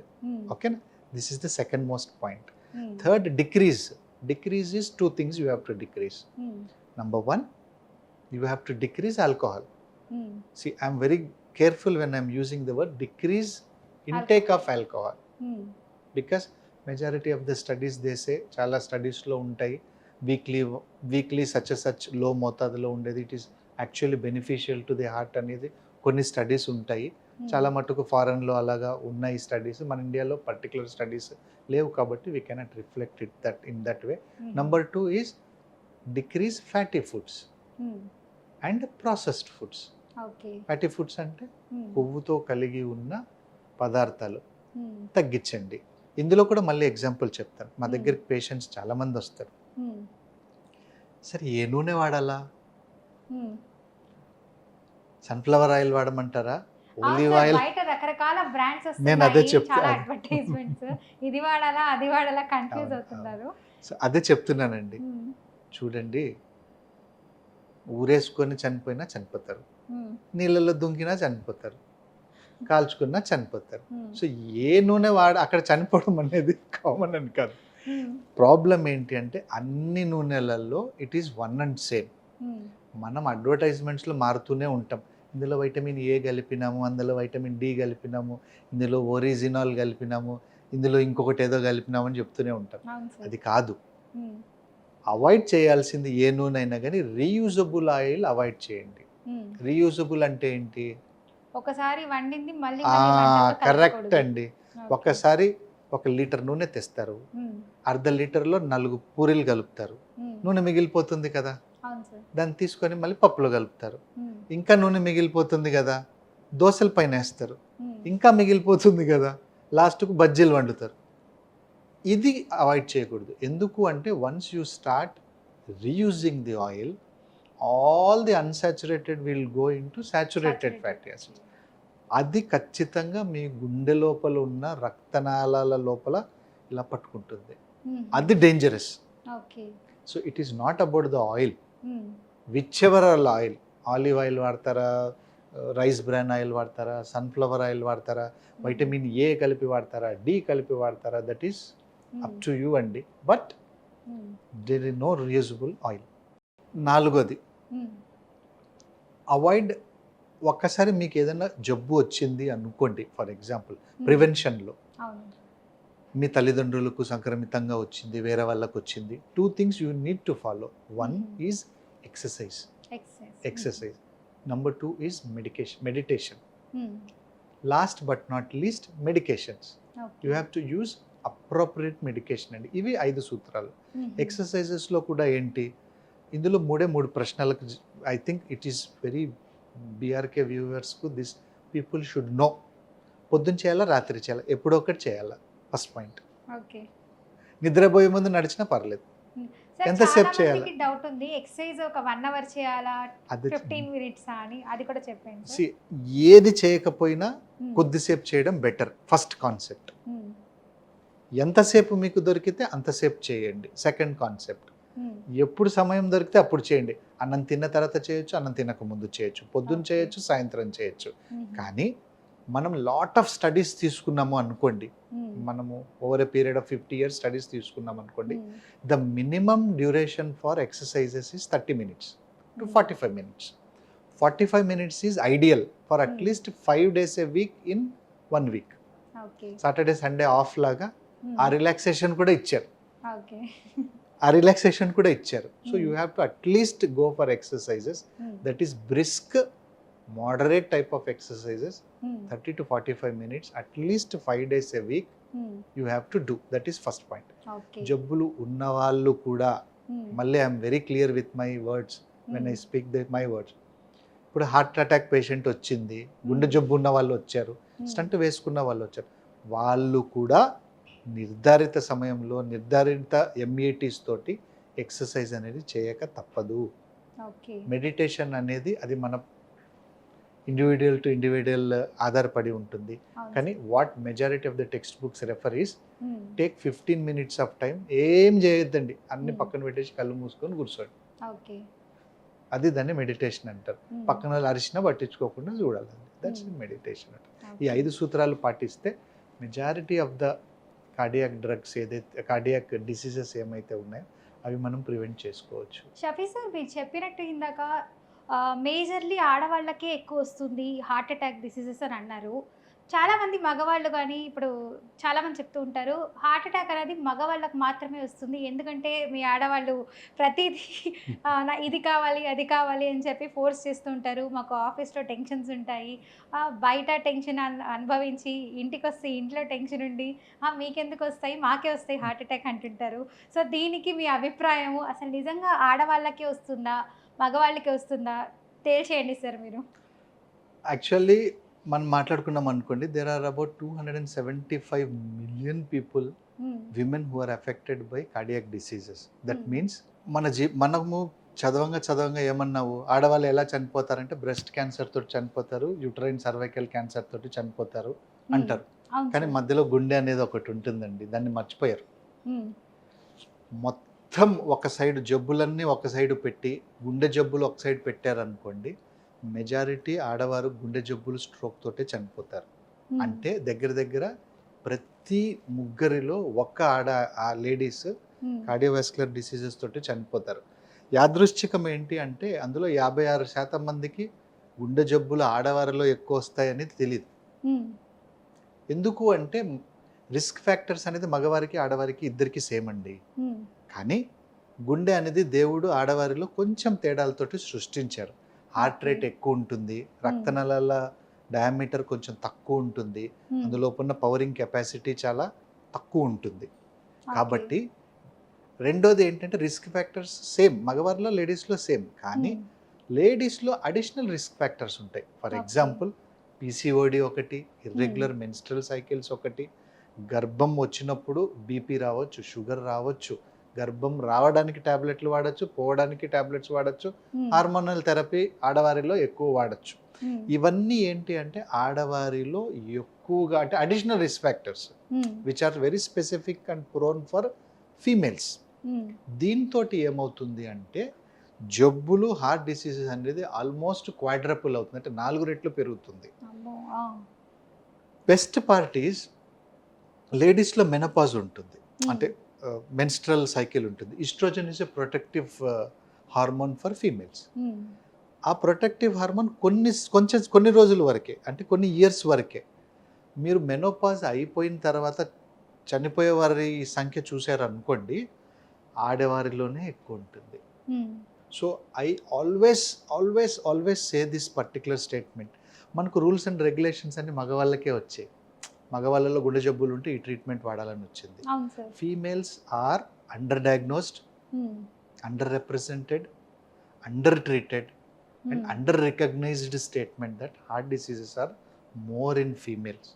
ఓకేనా? This is the second most point. Third, decrease. Decrease is 2 things you have to decrease. Number 1, you have to decrease alcohol. See, I'm very careful when I'm using the word decrease intake of alcohol. Because majority of the studies they say, చాలా స్టడీస్లో ఉంటాయి, weekly such లో మోతాదులో ఉండేది, it is actually beneficial to the heart అనేది కొన్ని studies ఉంటాయి. చాలా మటుకు ఫారెన్లో అలాగా ఉన్నాయి స్టడీస్. మన ఇండియాలో పర్టికులర్ స్టడీస్ లేవు కాబట్టి we cannot reflect it that in that way. Number 2 is decrease fatty foods and processed foods. Fatty foods అంటే కొవ్వుతో కలిగి ఉన్న పదార్థాలు తగ్గించండి. ఇందులో కూడా మళ్ళీ ఎగ్జాంపుల్ చెప్తాను. మా దగ్గరికి పేషెంట్స్ చాలామంది వస్తారు, సరే ఏ నూనె వాడాలా? సన్ఫ్లవర్ ఆయిల్ వాడమంటారా, ఓలివ్ ఆయిల్ బయట రకరకాల బ్రాండ్స్ నేను అదే వస్తున్నాయి, చెప్తా చాలా అడ్వర్టైజ్మెంట్స్, ఇది వాడాలా అది వాడాలా కన్ఫ్యూజ్ అవును, అవుతున్నారు. సో అదే చెప్తున్నానండి. ఉమ్, చూడండి, ఊరేసుకొని చనిపోయినా చనిపోతారు, ఉమ్, నీళ్ళల్లో దుంకినా చనిపోతారు, కాల్చుకున్నా చనిపోతారు. ఉమ్, సో ఏ నూనె అక్కడ చనిపోవడం అనేది కామన్ అని కాదు. ఉమ్, ప్రాబ్లం ఏంటి అంటే అన్ని నూనెలలో it is one and same. Um, మనం అడ్వర్టైజ్మెంట్స్లో మారుతూనే ఉంటాం. ఇందులో వైటమిన్ ఏ కలిపినాము, అందులో వైటమిన్ డి కలిపినాము, ఇందులో ఒరిజినల్ కలిపినాము, ఇందులో ఇంకొకటి ఏదో కలిపినాము అని చెప్తూనే ఉంటాం. అవును సార్. అది కాదు. ఉమ్, అవాయిడ్ చేయాల్సింది ఏ నూనె అయినా కానీ రీయూజబుల్ ఆయిల్ అవాయిడ్ చేయండి. ఉమ్. రీయూజబుల్ అంటే ఏంటి? ఒకసారి వండింది మళ్ళీ మళ్ళీ వంటల్లో కరెక్ట్ కలపకూడదు. అండి. ఓకే. ఒక్కసారి 1 లీటర్ నూనె తెస్తారు, ఉమ్, అర్ధ లీటర్లో 4 పూరీలు కలుపుతారు, ఉమ్, నూనె మిగిలిపోతుంది కదా, అవును సార్. దాన్ని తీసుకొని మళ్ళీ పప్పులో కలుపుతారు, ఉమ్, ఇంకా నూనె మిగిలిపోతుంది కదా, దోశల పైన వేస్తారు, ఉమ్, ఇంకా మిగిలిపోతుంది కదా, లాస్ట్కు బజ్జీలు వండుతారు. ఇది అవాయిడ్ చేయకూడదు. ఎందుకు అంటే once you start reusing the oil, all the unsaturated will go in to saturated fatty acids. అది ఖచ్చితంగా మీ గుండె లోపల ఉన్న రక్తనాళాల లోపల ఇలా పట్టుకుంటుంది. ఉమ్, అది dangerous. Okay. So it is not about the oil, um, whichever oil. Olive oil వాడతారా, రైస్ బ్రాన్ ఆయిల్ వాడతారా, సన్ఫ్లవర్ ఆయిల్ వాడతారా, వైటమిన్ ఏ కలిపి వాడతారా, డి కలిపి వాడతారా, that is up to you అండి. But um, there is no reusable oil. 4వది, um, avoid. ఒక్కసారి మీకు ఏదైనా జబ్బు వచ్చింది అనుకోండి, ఫర్ ఎగ్జాంపుల్ ప్రివెన్షన్లో అవును. మీ తల్లిదండ్రులకు సంక్రమితంగా వచ్చింది, వేరే వాళ్ళకు వచ్చింది, 2 things you need to follow. 1 is exercise. Exercise. Number 2 is meditation. Um, Last but not least, medications. Okay. You have to use appropriate medication అండి. ఇవి 5 సూత్రాలు. ఉమ్, ఎక్సర్సైజెస్లో కూడా ఏంటి, ఇందులో 3 ప్రశ్నలకు I think it is very BRK వ్యూవర్స్కు దిస్ పీపుల్ షుడ్ నో. పొద్దున్న చేయాలా, రాత్రి చేయాలా, ఎప్పుడో ఒకటి చేయాలా, ఫస్ట్ పాయింట్. ఓకే. నిద్రపోయే ముందు నడిచినా పర్లేదు. సార్, ఎంతసేపు చాలా చేయాలి? మందికి డౌట్ ఉంది, ఎక్సర్సైజ్ ఒక 1 అవర్ చేయాలా, అది 15 మినిట్స్ అని, అది కూడా చెప్పండి సార్. See, ఏది చేయకపోయినా ఉమ్, కొద్దిసేపు చేయడం బెటర్. First concept. ఉమ్, ఎంతసేపు మీకు దొరికితే అంతసేపు చేయండి. సెకండ్ కాన్సెప్ట్, ఉమ్, ఎప్పుడు సమయం దొరికితే అప్పుడు చేయండి. అన్నం తిన్న తర్వాత చేయొచ్చు, అన్నం తినక ముందు చేయొచ్చు, పొద్దున్న Okay. చేయొచ్చు, సాయంత్రం చేయొచ్చు. ఉమ్, కానీ మనం లాట్ ఆఫ్ స్టడీస్ తీసుకున్నాము అనుకోండి, ఉమ్, మనము over a period of 50 years studies తీసుకున్నాం అనుకోండి, um, the minimum duration for exercises is 30 minutes to um, 45 minutes. 45 minutes is ideal for at least 5 days a week in 1 week. Okay. Saturday Sunday off లాగా um, ఆ relaxation కూడా ఇచ్చారు. Okay. So you have to at least go for exercises um, that is brisk, moderate type of exercises, um, 30 to 45 minutes, at least 5 days a week um, you have to do. That is first point. Okay. జబ్బులు ఉన్నవాళ్ళు కూడా, ఉమ్, మళ్ళీ I'm very clear with my words when I um, speak my words. ఇప్పుడు heart attack patient వచ్చింది, గుండె జబ్బు ఉన్న వాళ్ళు వచ్చారు, ఉమ్, స్టంట్ వేసుకున్న వాళ్ళు వచ్చారు, వాళ్ళు కూడా నిర్ధారిత సమయంలో నిర్ధారిత ఎంఏటీస్ తోటి ఎక్సర్సైజ్ అనేది చేయక తప్పదు. ఓకే. మెడిటేషన్ అనేది అది మన ఇండివిజువల్ టు ఇండివిజువల్ ఆధారపడి ఉంటుంది. అవును కానీ sir. What majority of the text books refer is um, take 15 minutes of time. ఏం చేయొద్దండి, అన్ని Hmm. పక్కన పెట్టేసి కళ్ళు మూసుకొని కూర్చోండి. ఓకే. అది దాన్ని మెడిటేషన్ అంటారు. ఉమ్, పక్కన వాళ్ళు అరిచినా పట్టించుకోకుండా చూడాలండి, దట్స్ Hmm. మెడిటేషన్ అంటారు. ఓకే. ఈ 5 సూత్రాలు పాటిస్తే majority of the cardiac drugs, ఏదైతే కార్డియాక్ డిసీజెస్ ఏమైతే ఉన్నాయో అవి మనం ప్రివెంట్ చేసుకోవచ్చు. షఫీ సార్, మీరు చెప్పినట్టు ఇందాక మేజర్లీ ఆడవాళ్ళకే ఎక్కువ వస్తుంది హార్ట్ అటాక్ డిసీజెస్ అని అన్నారు. చాలామంది మగవాళ్ళు కానీ ఇప్పుడు చాలామంది చెప్తూ ఉంటారు హార్ట్ అటాక్ అనేది మగవాళ్ళకు మాత్రమే వస్తుంది, ఎందుకంటే మీ ఆడవాళ్ళు ప్రతిదీ ఇది కావాలి అది కావాలి అని చెప్పి ఫోర్స్ చేస్తూ ఉంటారు, మాకు ఆఫీస్లో టెన్షన్స్ ఉంటాయి, బయట టెన్షన్ అనుభవించి ఇంటికి వస్తే ఇంట్లో టెన్షన్ ఉండి మీకెందుకు వస్తాయి మాకే వస్తాయి హార్ట్ అటాక్ అంటుంటారు. సో దీనికి మీ అభిప్రాయము, అసలు నిజంగా ఆడవాళ్ళకే వస్తుందా మగవాళ్ళకి వస్తుందా తేల్చేయండి సార్ మీరు. యాక్చువల్లీ మనం మాట్లాడుకున్నాం అనుకోండి, there are about 275 million people, women who are affected by cardiac diseases. That means మనము చదవంగా ఏమన్నావు, ఆడవాళ్ళు ఎలా చనిపోతారంటే బ్రెస్ట్ క్యాన్సర్ తోటి చనిపోతారు, యూట్రైన్ సర్వైకల్ క్యాన్సర్ తోటి చనిపోతారు అంటారు. అవును కానీ సార్. మధ్యలో గుండె అనేది ఒకటి ఉంటుందండి, దాన్ని మర్చిపోయారు. మ్మ్. మొత్తం ఒక సైడ్ జబ్బులన్నీ ఒక సైడ్ పెట్టి గుండె జబ్బులు ఒక సైడ్ పెట్టారనుకోండి, మెజారిటీ ఆడవారు గుండె జబ్బులు స్ట్రోక్ తోటే చనిపోతారు. మ్మ్. అంటే దగ్గర దగ్గర ప్రతి ముగ్గురిలో ఒక్క ఆ లేడీస్ మ్మ్. కార్డియోవాస్కులర్ డిసీజెస్ తోటి చనిపోతారు. యాదృశ్చికం ఏంటి అంటే అందులో 56% మందికి గుండె జబ్బులు ఆడవారిలో ఎక్కువ వస్తాయని తెలియదు. మ్మ్. ఎందుకు అంటే రిస్క్ ఫ్యాక్టర్స్ అనేది మగవారికి ఆడవారికి ఇద్దరికి సేమ్ అండి. మ్మ్. కానీ గుండె అనేది దేవుడు ఆడవారిలో కొంచెం తేడాలతోటి సృష్టించారు. హార్ట్ రేట్ ఎక్కువ ఉంటుంది, రక్తనాళాల డయామీటర్ కొంచెం తక్కువ ఉంటుంది, మ్మ్. అందులో ఉన్న పవరింగ్ కెపాసిటీ చాలా తక్కువ ఉంటుంది. కాబట్టి రెండోది ఏంటంటే రిస్క్ ఫ్యాక్టర్స్ సేమ్ మగవారిలో లేడీస్లో సేమ్, కానీ మ్మ్. లేడీస్లో అడిషనల్ రిస్క్ ఫ్యాక్టర్స్ ఉంటాయి. For Okay. ఎగ్జాంపుల్ పీసీఓడి ఒకటి, ఇర్రెగ్యులర్ మెన్స్ట్రల్ సైకిల్స్ ఒకటి, గర్భం వచ్చినప్పుడు బీపీ రావచ్చు, షుగర్ రావచ్చు, గర్భం రావడానికి ట్యాబ్లెట్లు వాడచ్చు, పోవడానికి ట్యాబ్లెట్స్ వాడచ్చు, మ్మ్. హార్మోనల్ థెరపీ ఆడవారిలో ఎక్కువ వాడచ్చు. మ్మ్. ఇవన్నీ ఏంటి అంటే ఆడవారిలో ఎక్కువగా అంటే additional risk factors hmm. Which are very specific and prone for females. Hmm. దీంతో ఏమవుతుంది అంటే జబ్బులు హార్ట్ డిసీజెస్ అనేది ఆల్మోస్ట్ క్వాడ్రపుల్ అవుతుంది, అంటే 4 రెట్లు పెరుగుతుంది. అమ్మో. ఆ. బెస్ట్ పార్ట్ ఈజ్ లేడీస్లో మెనపాజ్ ఉంటుంది, మ్మ్. అంటే మెన్స్ట్రల్ సైకిల్ ఉంటుంది. Oestrogen is a protective hormone for females. Hmm. ఆ ప్రొటెక్టివ్ హార్మోన్ కొన్ని రోజుల వరకే, అంటే కొన్ని ఇయర్స్ వరకే. మీరు మెనోపాజ్ అయిపోయిన తర్వాత చనిపోయే వారి సంఖ్య చూశారనుకోండి, ఆడవారిలోనే ఎక్కువ ఉంటుంది. మ్మ్. So I always say this particular statement. మనకు రూల్స్ అండ్ రెగ్యులేషన్స్ అన్ని మగవాళ్ళకే వచ్చాయి. మగవాళ్ళలో గుండె జబ్బులు ఉంటే ఈ ట్రీట్మెంట్ వాడాలని వచ్చింది. అవును sir. Females are under diagnosed, hmm. Under represented, under treated and hmm. Under recognised statement that heart diseases are more in females.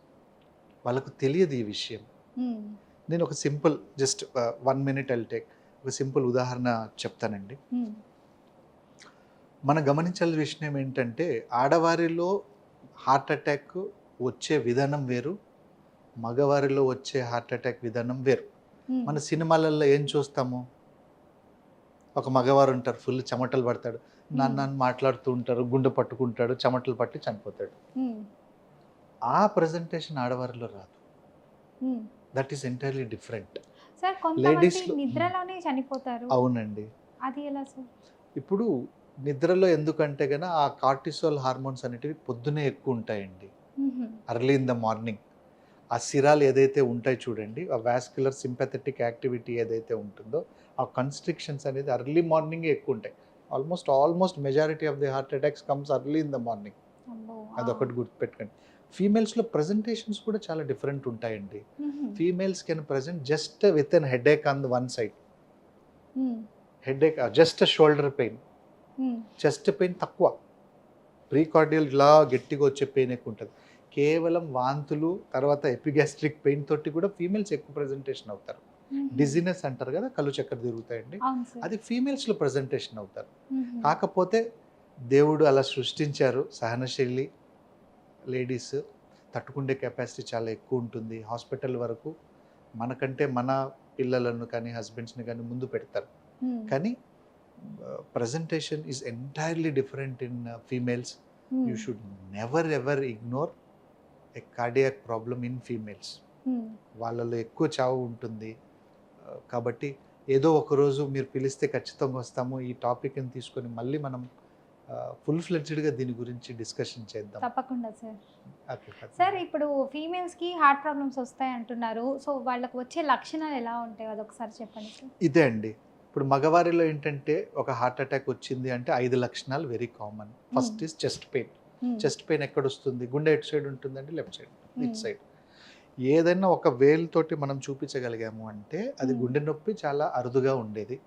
వాళ్ళకు తెలియదు ఈ విషయం. మ్మ్. నేను ఒక simple just 1 minute I'll take ఒక సింపుల్ ఉదాహరణ చెప్తానండి. మ్మ్. మనం గమనించాల్సిన విషయం ఏంటంటే ఆడవారిలో హార్ట్ అటాక్ వచ్చే విధానం వేరు, మగవారిలో వచ్చే హార్ట్ అటాక్ విధానం వేరు. మ్మ్. మన సినిమాలలో ఏం చూస్తాము, ఒక మగవారు ఉంటారు, ఫుల్ చెమటలు పడతాడు, నాన్న మాట్లాడుతూ ఉంటారు, గుండె పట్టుకుంటాడు, చెమటలు పట్టి చనిపోతాడు. మ్మ్. ఆ ప్రజెంటేషన్ ఆడవారిలో రాదు. మ్మ్. That is entirely different. Sir కొంతమంది లేడీస్లో నిద్రలోనే చనిపోతారు, అవునండి. అది ఎలా సార్? ఇప్పుడు నిద్రలో ఎందుకంటే గన ఆ కార్టిసోల్ హార్మోన్స్ అనేటివి పొద్దునే ఎక్కువ ఉంటాయండి, మ్మ్. Early in the morning. ఆ సిరాలు ఏదైతే ఉంటాయి చూడండి, ఆ వాస్క్యులర్ సింపథెటిక్ యాక్టివిటీ ఏదైతే ఉంటుందో ఆ కన్స్ట్రిక్షన్స్ అనేది అర్లీ మార్నింగే ఎక్కువ ఉంటాయి. Almost majority of the heart attacks comes early in the morning. అమ్మో. అదొకటి గుర్తుపెట్టుకోండి. ఫీమేల్స్లో ప్రజెంటేషన్స్ కూడా చాలా డిఫరెంట్ ఉంటాయండి. మ్మ్. Females can present just with an headache on the one side, hmm. Headache, just shoulder pain, hmm. Chest pain తక్కువ, ప్రీకార్డియల్ ఇలా గట్టిగా వచ్చే పెయిన్ ఎక్కువ ఉంటుంది. కేవలం వాంతులు తర్వాత ఎపిగాస్ట్రిక్ పెయిన్ తోటి కూడా ఫీమేల్స్ ఎక్కువ ప్రజెంటేషన్ అవుతారు. మ్మ్. డిజినెస్ అంటారు కదా, కళ్ళు చక్కెర తిరుగుతాయండి, అవును సార్. అది ఫీమేల్స్లో ప్రజెంటేషన్ అవుతారు. మ్మ్. కాకపోతే దేవుడు అలా సృష్టించారు, సహనశైలి లేడీస్ తట్టుకుండే కెపాసిటీ చాలా ఎక్కువ ఉంటుంది. హాస్పిటల్ వరకు మనకంటే మన పిల్లలను కానీ హస్బెండ్స్ని కానీ ముందు పెడతారు. మ్మ్. కానీ presentation is entirely different in females. Hmm. You should never ever ignore a cardiac problem in females. Hmm. వాళ్ళలో ఎక్కువ చావు ఉంటుంది. కాబట్టి ఏదో ఒకరోజు మీరు పిలిస్తే ఖచ్చితంగా వస్తాము. ఈ టాపిక్ని తీసుకొని మళ్ళీ మనం ఫుల్ ఫ్లెడ్జ్డ్గా దీని గురించి డిస్కషన్ చేద్దాం. తప్పకుండా సార్. ఓకే సార్ ఇప్పుడు ఫీమేల్స్కి హార్ట్ ప్రాబ్లమ్స్ వస్తాయి అంటున్నారు, సో వాళ్ళకి వచ్చే లక్షణాలు ఎలా ఉంటాయి అదొకసారి చెప్పండి సార్. ఇదే అండి, ఇప్పుడు మగవారిలో ఏంటంటే ఒక హార్ట్ అటాక్ వచ్చింది అంటే 5 లక్షణాలు very common. First is chest pain. Hmm. Chest pain ఎక్కడ వస్తుంది, గుండె ఎటు సైడ్ ఉంటుందంటే left side, it hmm. Side. ఏదైనా ఒక వేల్ తోటి మనం చూపించగలిగాము అంటే అది మ్మ్. గుండె నొప్పి చాలా అరుదుగా ఉండేది.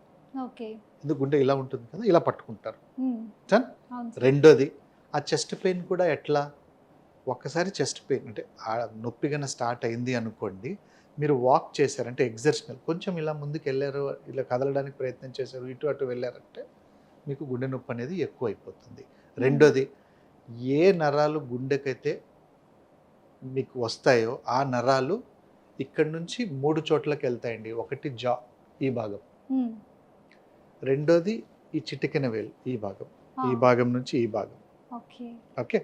ఓకే. ఎందుకు గుండె ఇలా ఉంటుంది కదా, ఇలా పట్టుకుంటారు. మ్మ్. చన్ అవును సార్. రెండోది ఆ చెస్ట్ పెయిన్ కూడా ఎట్లా, ఒక్కసారి చెస్ట్ పెయిన్ అంటే ఆ నొప్పి కన్నా స్టార్ట్ అయింది అనుకోండి, మీరు వాక్ చేశారంటే ఎగ్జర్షనల్ కొంచెం ఇలా ముందుకు వెళ్ళారు, ఇలా కదలడానికి ప్రయత్నం చేశారు, ఇటు అటు వెళ్ళారంటే మీకు గుండె నొప్పి అనేది ఎక్కువ అయిపోతుంది. రెండోది, ఏ నరాలు గుండెకైతే మీకు వస్తాయో ఆ నరాలు ఇక్కడ నుంచి 3 చోట్లకి వెళ్తాయండి. ఒకటి జా, ఈ భాగం. రెండోది ఈ చిటికెన వేలు, ఈ భాగం. ఈ భాగం నుంచి ఈ భాగం. ఓకే.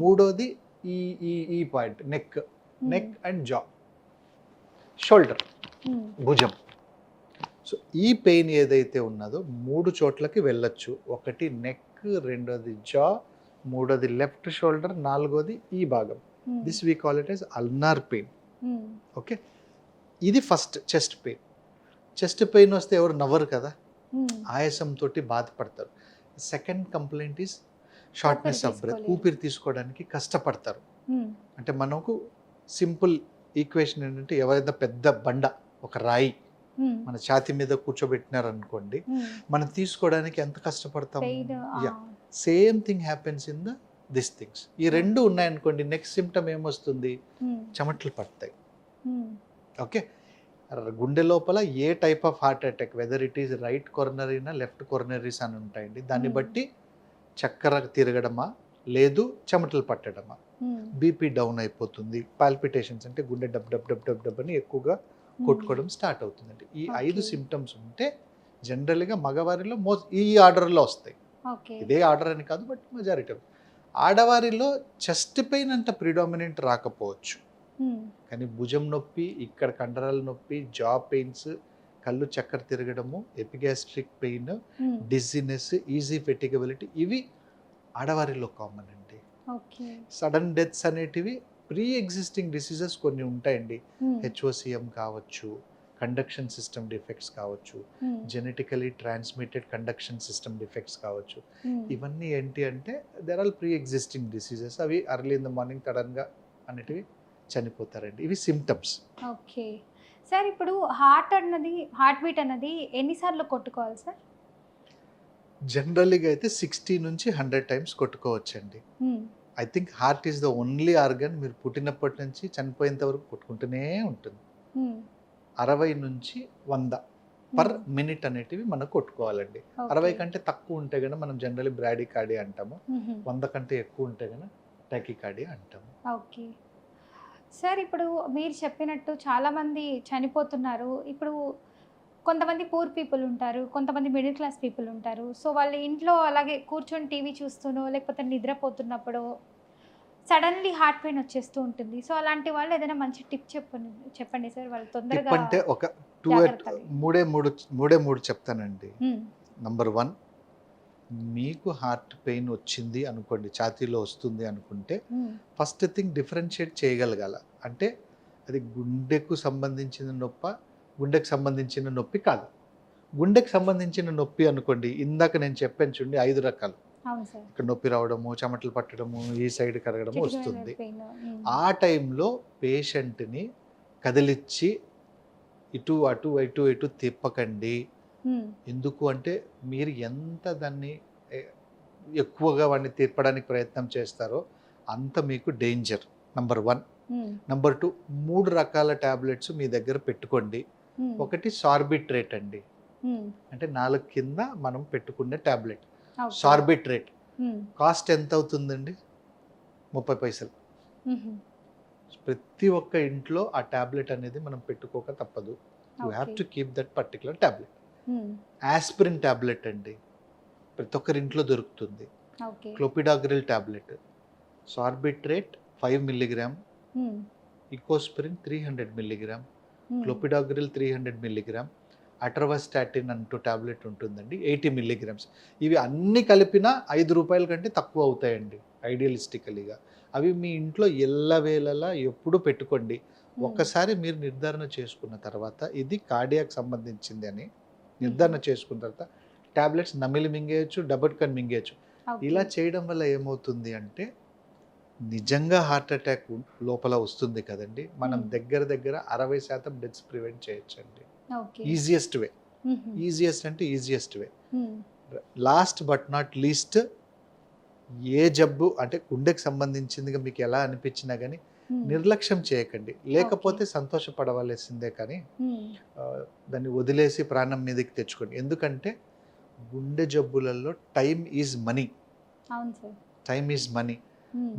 మూడోది ఈ ఈ ఈ పాయింట్, నెక్ అండ్ జా, షోల్డర్, భుజం. సో ఈ పెయిన్ ఏదైతే ఉన్నదో 3 చోట్లకి వెళ్ళొచ్చు. ఒకటి నెక్, రెండోది జా, మూడోది లెఫ్ట్ షోల్డర్, నాలుగోది ఈ భాగం. This we call it as ulnar pain. Okay. ఇది first chest pain. Chest pain వస్తే ఎవరు నవ్వరు కదా, ఆయాసంతో బాధపడతారు. Second complaint is shortness of breath, ఊపిరి తీసుకోవడానికి కష్టపడతారు. అంటే మనకు సింపుల్ ఈక్వేషన్ ఏంటంటే, ఎవరైనా పెద్ద బండ, ఒక రాయి మన ఛాతీ మీద కూర్చోబెట్టినారు అనుకోండి, మనం తీసుకోవడానికి ఎంత కష్టపడతాం. Same thing happens in this things. ఈ రెండు ఉన్నాయనుకోండి, నెక్స్ట్ సిమ్టమ్ ఏమొస్తుంది, చెమటలు పడతాయి. ఓకే. గుండె లోపల ఏ type of heart attack, whether it is right కొరనరీనా లెఫ్ట్ కొరనరీస్ అని ఉంటాయండి. దాన్ని బట్టి చక్కెర తిరగడమా లేదు చెమటలు పట్టడమా, బీపీ డౌన్ అయిపోతుంది, పాల్పిటేషన్స్ అంటే గుండె డబ్ డబ్ డబ్ డబ్ డబ్ అని ఎక్కువగా కొట్టుకోవడం స్టార్ట్ అవుతుందండి. ఈ 5 సిమ్టమ్స్ ఉంటే జనరల్గా మగవారిలో ఈ ఆర్డర్లో వస్తాయి. ఇదే ఆర్డర్ అని కాదు, బట్ మెజారిటీ. ఆడవారిలో చెస్ట్ పెయిన్ అంత ప్రిడామినెంట్ రాకపోవచ్చు, కానీ భుజం నొప్పి, ఇక్కడ కండరాల నొప్పి, జా పెయిన్స్, కళ్ళు చక్కెర తిరగడము, epigastric pain, dizziness, easy fatigability, ఇవి ఆడవారిలో కామన్ అండి. సడన్ డెత్స్ అనేటివి ప్రీ ఎగ్జిస్టింగ్ డిసీజెస్ కొన్ని ఉంటాయండి. హెచ్ఓసిఎం కావచ్చు, కండక్షన్ సిస్టమ్ డిఫెక్ట్స్ కావచ్చు, genetically transmitted conduction system defects కావచ్చు. ఇవన్నీ ఏంటి అంటే there are pre existing diseases. అవి అర్లీ ఇన్ ద మార్నింగ్ సడన్గా అనేటివి చనిపోతారండి. ఇవి సిమ్టమ్స్. ఓకే సార్, ఇప్పుడు హార్ట్ బీట్ అన్నది ఎన్నిసార్లు కొట్టుకోవాలి సార్? జనరల్గా అయితే 60 నుంచి 100 టైమ్స్ కొట్టుకోవచ్చండి. I think heart is the only organ మీరు పుట్టినప్పటి నుంచి చనిపోయేంత వరకు కొట్టుకుంటూనే ఉంటుంది. 60 నుంచి 100 పర్ మినిట్ అనేటివి మనం కొట్టుకోవాలండి. 60 కంటే తక్కువ ఉంటే కనుక మనం జనరల్లీ బ్రాడీకార్డియా అంటాము, 100 కంటే ఎక్కువ ఉంటే కనుక టాకీకార్డియా అంటాము. ఓకే సార్, ఇప్పుడు మీరు చెప్పినట్టు చాలామంది చనిపోతున్నారు. ఇప్పుడు కొంతమంది పూర్ పీపుల్ ఉంటారు, కొంతమంది మిడిల్ క్లాస్ పీపుల్ ఉంటారు. సో వాళ్ళ ఇంట్లో అలాగే కూర్చొని టీవీ చూస్తూనో లేకపోతే నిద్రపోతున్నప్పుడు సడన్లీ హార్ట్ పెయిన్ వచ్చేస్తూ ఉంటుంది. సో అలాంటి వాళ్ళు ఏదైనా మంచి టిప్ చెప్పండి సార్, వాళ్ళు తొందరగా. అంటే ఒక మూడే చెప్తానండి. నంబర్ 1, మీకు హార్ట్ పెయిన్ వచ్చింది అనుకోండి, ఛాతీలో వస్తుంది అనుకుంటే ఫస్ట్ థింగ్ డిఫరెన్షియేట్ చేయగలగాల. అంటే అది గుండెకు సంబంధించిన సంబంధించిన నొప్పి కాదు. గుండెకు సంబంధించిన నొప్పి అనుకోండి, ఇందాక నేను చెప్పాను చూడండి 5 రకాలు. ఇక్కడ నొప్పి రావడము, చెమటలు పట్టడము, ఈ సైడ్ కరగడము వస్తుంది. ఆ టైంలో పేషెంట్ని కదిలిచ్చి ఇటు అటు ఇటు ఇటు తిప్పకండి. ఎందుకు అంటే మీరు ఎంత దాన్ని ఎక్కువగా వాడిని తిప్పడానికి ప్రయత్నం చేస్తారో అంత మీకు డేంజర్. నంబర్ 1. నంబర్ 2, 3 రకాల టాబ్లెట్స్ మీ దగ్గర పెట్టుకోండి. ఒకటి సార్బిట్రేట్ అండి, అంటే 4 కింద మనం పెట్టుకునే టాబ్లెట్. సార్బిట్రేట్ కాస్ట్ ఎంత అవుతుందండి? 30 పైసలు. ప్రతి ఒక్క ఇంట్లో ఆ టాబ్లెట్ అనేది మనం పెట్టుకోక తప్పదు. You have to keep that particular tablet. Aspirin tablet అండి, ప్రతి ఒక్కరి ఇంట్లో దొరుకుతుంది. Clopidogrel tablet, Sorbitrate 5 milligram, Ecosprin 300 milligram, clopidogrel 300 milligram, atorvastatin అంటూ టాబ్లెట్ ఉంటుందండి 80 మిల్లీగ్రామ్స్. ఇవి అన్ని కలిపిన 5 రూపాయల కంటే తక్కువ అవుతాయండి ఐడియలిస్టికలీగా. అవి మీ ఇంట్లో ఎల్లవేళలా ఎప్పుడు పెట్టుకోండి. ఒక్కసారి మీరు నిర్ధారణ చేసుకున్న తర్వాత ఇది కార్డియాక్ సంబంధించింది అని నిర్ధారణ చేసుకున్న తర్వాత టాబ్లెట్స్ నమిలి మింగేయచ్చు, డబట్కన్ మింగేయచ్చు. ఇలా చేయడం వల్ల ఏమవుతుంది అంటే నిజంగా హార్ట్ అటాక్ లోపల వస్తుంది కదండి, మనం దగ్గర 60% డెత్స్ ప్రివెంట్ చేయొచ్చండి. Easiest way. Easiest way. Last but not least, ఏ జబ్బు అంటే గుండెకి సంబంధించిందిగా మీకు ఎలా అనిపించినా కానీ నిర్లక్ష్యం చేయకండి. లేకపోతే సంతోషపడవలసిందే, కానీ దాన్ని వదిలేసి ప్రాణం మీదకి తెచ్చుకోండి. ఎందుకంటే గుండె జబ్బులలో టైం ఈజ్ మనీ. అవును సార్. Time is money.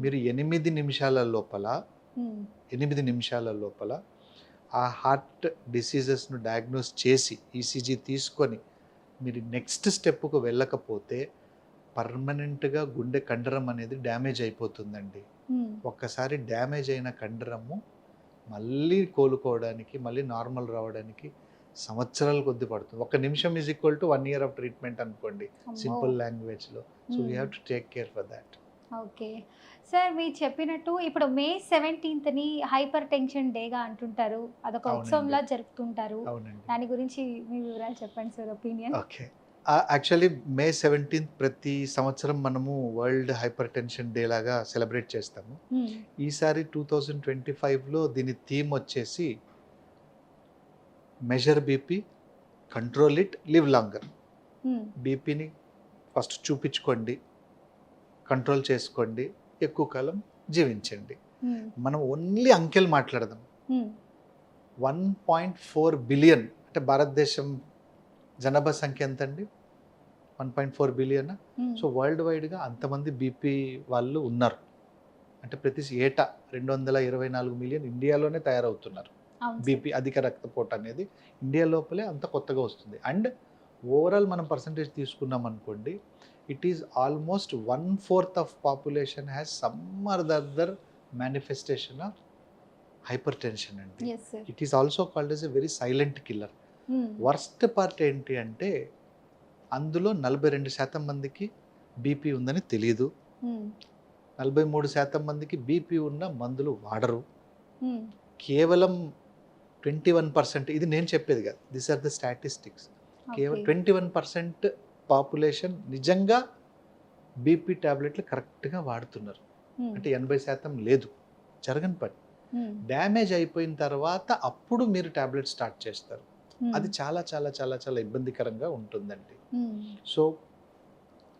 మీరు 8 నిమిషాల లోపల 8 నిమిషాల లోపల ఆ హార్ట్ డిసీజెస్ను డయాగ్నోస్ చేసి ఈసీజీ తీసుకొని మీరు నెక్స్ట్ స్టెప్కు వెళ్ళకపోతే పర్మనెంట్గా గుండె కండరం అనేది డ్యామేజ్ అయిపోతుందండి. ఒక్కసారి డ్యామేజ్ అయిన కండరము మళ్ళీ కోలుకోవడానికి, మళ్ళీ నార్మల్ రావడానికి సంవత్సరాల కొద్ది పడుతుంది. 1 నిమిషం is equal to 1 year of treatment అనుకోండి సింపుల్ లాంగ్వేజ్లో. So we have to take care for that. Okay sir, మీరు చెప్పినట్టు ఇప్పుడు మే 17ని హైపర్ టెన్షన్ డేగా అంటుంటారు, అదొక ఉత్సవంలా జరుపుతుంటారు. దాని గురించి మీ వివరాలు చెప్పండి sir, opinion. Okay, actually May 17 ప్రతి సంవత్సరం మనము వరల్డ్ హైపర్ టెన్షన్ డే లాగా సెలబ్రేట్ చేస్తాము. ఈసారి 2025లో దీని థీమ్ వచ్చేసి measure BP, control it, live longer. బీపీని ఫస్ట్ చూపించుకోండి, కంట్రోల్ చేసుకోండి, ఎక్కువ కాలం జీవించండి. మనం ఓన్లీ అంకెలు మాట్లాడదాం. 1.4 బిలియన్ అంటే భారతదేశం జనాభా సంఖ్య ఎంత అండి? 1.4 బిలియన్. సో వరల్డ్ వైడ్గా అంతమంది బీపీ వాళ్ళు ఉన్నారు. అంటే ప్రతి ఏటా 224 మిలియన్ ఇండియాలోనే తయారవుతున్నారు. బీపీ అధిక రక్తపోటు అనేది ఇండియా లోపలే అంత కొత్తగా వస్తుంది. అండ్ ఓవరాల్ మనం పర్సంటేజ్ తీసుకున్నాం అనుకోండి, it is almost 1/4 of population has some or the other manifestation of hypertension అండి. Yes, sir. It is also called as a very silent killer. Worst part ఏంటి అంటే అందులో 42% మందికి బీపీ ఉందని తెలియదు, 43% మందికి బీపీ ఉన్న మందులు వాడరు, కేవలం 21%, ఇది నేను చెప్పేది కాదు, దీస్ ఆర్ ద స్టాటిస్టిక్స్, కేవలం 21% పాపులేషన్ నిజంగా బీపీ టాబ్లెట్లు కరెక్ట్గా వాడుతున్నారు. అంటే 80% లేదు, జరగని పని. డ్యామేజ్ అయిపోయిన తర్వాత అప్పుడు మీరు టాబ్లెట్ స్టార్ట్ చేస్తారు. అది చాలా చాలా చాలా చాలా ఇబ్బందికరంగా ఉంటుందండి. సో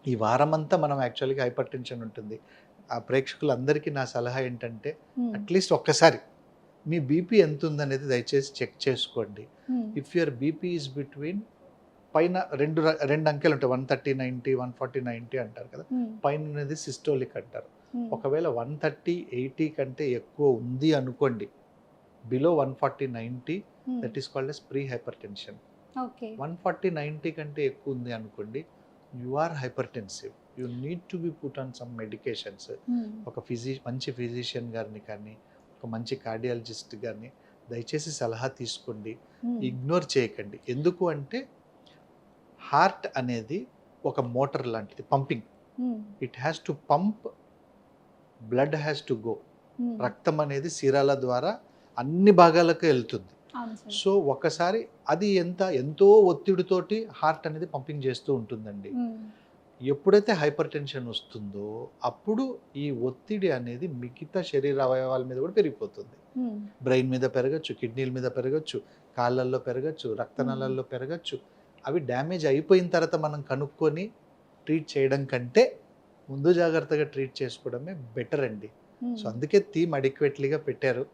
ఈ వారమంతా మనం యాక్చువల్గా హైపర్ టెన్షన్ ఉంటుంది. ఆ ప్రేక్షకులందరికీ నా సలహా ఏంటంటే అట్లీస్ట్ ఒక్కసారి మీ బీపీ ఎంత ఉందనేది దయచేసి చెక్ చేసుకోండి. If your BP is between, పైన రెండు అంకెలు ఉంటాయి, 130/90, 140/90 అంటారు కదా, పైన అనేది సిస్టోలిక్ అంటారు. ఒకవేళ 130/80 కంటే ఎక్కువ ఉంది అనుకోండి, below 140/90, that is called as pre hypertension. 140/90 కంటే ఎక్కువ ఉంది అనుకోండి, you are hypertensive, you need to be put on some medications. ఒక మంచి ఫిజిషియన్ గారిని కానీ, ఒక మంచి కార్డియాలజిస్ట్ గారిని దయచేసి సలహా తీసుకోండి, ఇగ్నోర్ చేయకండి. ఎందుకు అంటే హార్ట్ అనేది ఒక మోటార్ లాంటిది, pumping. It has to pump, blood has to go. రక్తం అనేది సిరాల ద్వారా అన్ని భాగాలకు వెళ్తుంది. సో ఒకసారి అది ఎంతో ఒత్తిడితోటి హార్ట్ అనేది పంపింగ్ చేస్తూ ఉంటుందండి. ఎప్పుడైతే హైపర్ టెన్షన్ వస్తుందో అప్పుడు ఈ ఒత్తిడి అనేది మిగతా శరీర అవయవాల మీద కూడా పెరిగిపోతుంది. బ్రెయిన్ మీద పెరగచ్చు, కిడ్నీల మీద పెరగచ్చు, కాళ్ళల్లో పెరగచ్చు, రక్తనాళాల్లో పెరగచ్చు. అవి డ్యామేజ్ అయిపోయిన తర్వాత మనం కనుక్కొని ట్రీట్ చేయడం కంటే ముందు జాగ్రత్తగా ట్రీట్ చేసుకోవడమే బెటర్ అండి. సో అందుకే థీమ్ అడిక్వేట్లీగా పెట్టారు.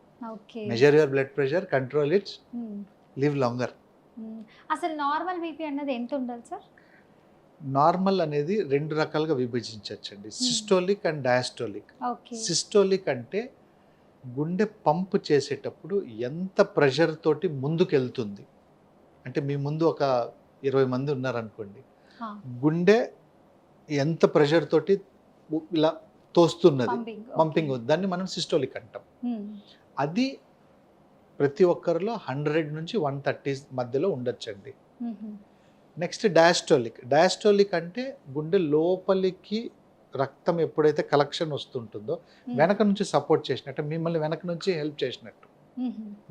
Measure your blood pressure, control it, live longer. అసలు నార్మల్ బీపీ అన్నది ఎంత ఉండాలి సార్? నార్మల్ అనేది 2 రకాలుగా విభజించవచ్చండి, సిస్టోలిక్ అండ్ డయాస్టోలిక్. సిస్టోలిక్ అంటే గుండె పంప్ చేసేటప్పుడు ఎంత ప్రెషర్ తోటి ముందుకెళ్తుంది. అంటే మీ ముందు ఒక 20 మంది ఉన్నారనుకోండి, గుండె ఎంత ప్రెషర్ తోటి ఇలా తోస్తున్నది, పంపింగ్, దాన్ని మనం సిస్టోలిక్ అంటాం. అది ప్రతి ఒక్కరిలో 100 నుంచి 130 మధ్యలో ఉండొచ్చండి. Next diastolic. డయాస్టోలిక్ అంటే గుండె లోపలికి రక్తం ఎప్పుడైతే కలెక్షన్ వస్తుంటుందో వెనక నుంచి సపోర్ట్ చేసినట్టు, మిమ్మల్ని వెనక నుంచి హెల్ప్ చేసినట్టు,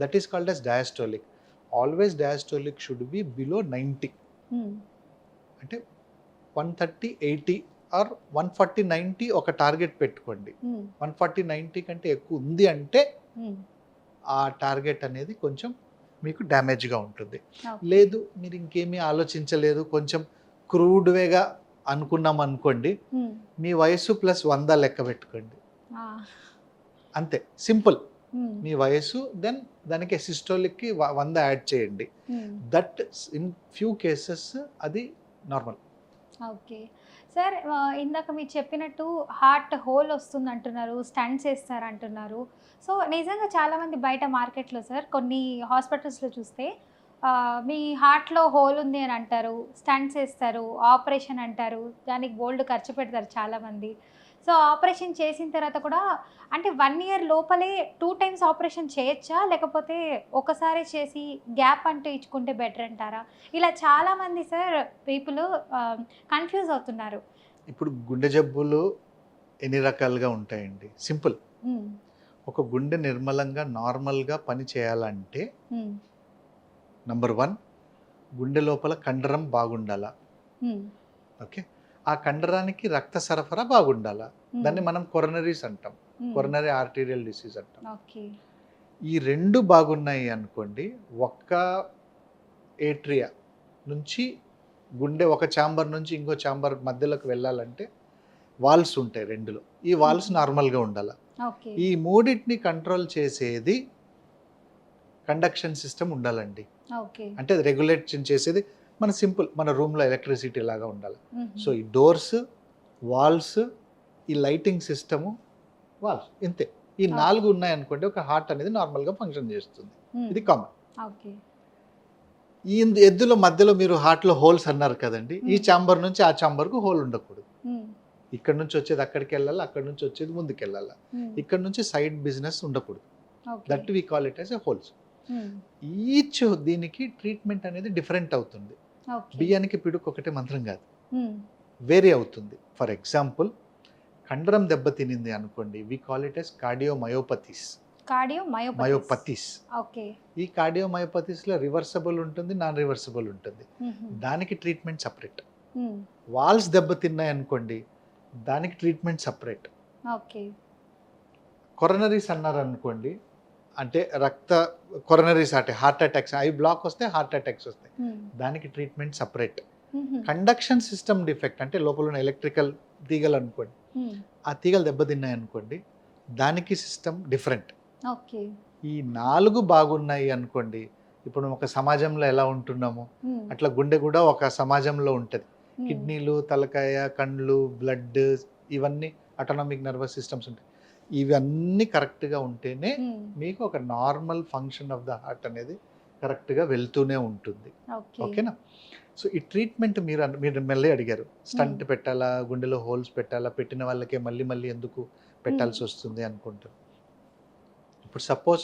that is called as diastolic. Always diastolic should be below 90. అంటే 130/80 ఆర్ 140/90 ఒక టార్గెట్ పెట్టుకోండి. 140/90 కంటే ఎక్కువ ఉంది అంటే ఆ టార్గెట్ అనేది కొంచెం మీకు డ్యామేజ్గా ఉంటుంది. లేదు మీరు ఇంకేమీ ఆలోచించలేదు, కొంచెం క్రూడ్ వేగా అనుకున్నాం అనుకోండి, మీ వయసు ప్లస్ 100 లెక్క పెట్టుకోండి, అంతే, సింపుల్. మీ వయసు దెన్ దానికి సిస్టోలిక్కి 100 యాడ్ చేయండి. దట్ ఇన్ ఫ్యూ కేసెస్ అది నార్మల్. ఓకే. సార్ ఇందాక మీరు చెప్పినట్టు హార్ట్ హోల్ వస్తుందంటున్నారు, స్టంట్స్ ఏస్తారంటున్నారు. సో, నిజంగా చాలామంది బయట మార్కెట్‌లో సార్ కొన్ని హాస్పిటల్స్‌లో చూస్తే మీ హార్ట్‌లో హోల్ ఉంది అని అంటారు, స్టంట్స్ ఏస్తారు, ఆపరేషన్ అంటారు, దానికి బోలెడు ఖర్చు పెడతారు చాలామంది. సో, ఆపరేషన్ చేసిన తర్వాత కూడా అంటే 1 ఇయర్ లోపలే 2 టైమ్స్ ఆపరేషన్ చేయొచ్చా? లేకపోతే ఒకసారే చేసి గ్యాప్ అంటూ ఇచ్చుకుంటే బెటర్ అంటారా? ఇలా చాలామంది సార్ పీపుల్ కన్‌ఫ్యూజ్ అవుతున్నారు. ఇప్పుడు గుండె జబ్బులు ఎన్ని రకాలుగా ఉంటాయండి? సింపుల్. హ్మ్. ఒక గుండె నిర్మలంగా, నార్మల్‌గా పని చేయాలంటే హ్మ్. నంబర్ 1 గుండె లోపల కండరం బాగుండాల. హ్మ్. ఓకే. ఆ కండరానికి రక్త సరఫరా బాగుండాల. హ్మ్. దాన్ని మనం కొరనరీస్ అంటాం. హ్మ్. కొరనరీ ఆర్టీరియల్ డిసీజ్ అంటాం. ఓకే. ఈ 2 బాగున్నాయి అనుకోండి, ఒక్క ఏట్రియా నుంచి గుండె ఒక ఛాంబర్ నుంచి ఇంకో ఛాంబర్ మధ్యలోకి వెళ్ళాలంటే వాల్వ్స్ ఉంటాయి 2లో. ఈ వాల్వ్స్ హుహు. నార్మల్‌గా ఉండాల. ఓకే. ఈ మూడిటిని కంట్రోల్ చేసేది కండక్షన్ సిస్టమ్ ఉండాలండి. ఓకే. అంటే అది రెగ్యులేషన్ చేసేది మన రూమ్‌లో ఎలక్ట్రిసిటీ లాగా ఉండాలి. సో, హుహు. ఈ డోర్స్, వాల్వ్స్, ఈ లైటింగ్ సిస్టము, వాల్వ్స్ ఇంతే. ఈ ఓకే. 4 ఉన్నాయనుకోండి ఒక హార్ట్ అనేది నార్మల్‌గా ఫంక్షన్ చేస్తుంది. హ్మ్. ఇది కామన్. ఓకే. ఈ ఎద్దుల మధ్యలో మీరు హార్ట్‌లో హోల్స్ అన్నారు కదండీ! ఈ హ్మ్. చాంబర్ నుంచి ఆ చాంబర్‌కు హోల్ ఉండకూడదు. హ్మ్. ఇక్కడి నుంచి వచ్చేది అక్కడికెళ్ళాలా, అక్కడి నుంచి వచ్చేది ముందుకెళ్ళాలా. హ్మ్. ఇక్కడి నుంచి సైడ్ బిజినెస్ ఉండకూడదు. Okay. That we call it as a holes. Hmm. Each దీనికి ట్రీట్మెంట్ అనేది డిఫరెంట్ అవుతుంది. ఓకే. బియ్యానికి పిడుకు ఒకటే మంత్రం కాదు. హ్మ్. వేరే అవుతుంది. ఫర్ ఎగ్జాంపుల్ కండరం దెబ్బతినింది అనుకోండి. We call it as cardiomyopathies. Cardiomyopathies. Myopathies. Okay. ఈ కార్డియోమయోపతీస్‌లో రివర్సబుల్ ఉంటుంది, నాన్ రివర్సబుల్ ఉంటుంది. హుహు. దానికి ట్రీట్మెంట్ సెపరేట్. హ్మ్. వాల్స్ దెబ్బతిన్నాయనుకోండి, దానికి ట్రీట్మెంట్ సెపరేట్. ఓకే. కొరనరీస్ అన్నారనుకోండి, అంటే కొరనరీస్ అంటే హార్ట్ అటాక్స్, బ్లాక్ వస్తే హార్ట్ అటాక్స్ వస్తాయి. హ్మ్. దానికి ట్రీట్మెంట్ సెపరేట్. హుహు. కండక్షన్ సిస్టమ్ డిఫెక్ట్ అంటే లోపల ఉన్న ఎలక్ట్రికల్ తీగలు అనుకోండి, హ్మ్. ఆ తీగలు దెబ్బతిన్నాయనుకోండి, దానికి సిస్టమ్ డిఫరెంట్. ఓకే. ఈ 4 బాగున్నాయి అనుకోండి, ఇప్పుడు ఒక సమాజంలో ఎలా ఉంటున్నామో, హ్మ్. అట్లా గుండె కూడా ఒక సమాజంలో ఉంటది. హ్మ్. కిడ్నీలు, తలకాయ, కండ్లు, బ్లడ్ ఇవన్నీ అటానమిక్ నర్వస్ సిస్టమ్స్ ఉంటాయి. ఇవన్నీ కరెక్ట్‌గా ఉంటేనే హ్మ్. మీకు ఒక normal function of the heart అనేది కరెక్ట్‌గా వెళ్తూనే ఉంటుంది. ఓకే. ఓకేనా? సో, ఈ ట్రీట్మెంట్ మీరు మళ్ళీ అడిగారు. హ్మ్. స్టంట్ పెట్టాలా? గుండెలో హోల్స్ పెట్టాలా? పెట్టిన వాళ్ళకే మళ్ళీ మళ్ళీ ఎందుకు హ్మ్. పెట్టాల్సొస్తుంది అనుకుంటారు. ఇప్పుడు సపోజ్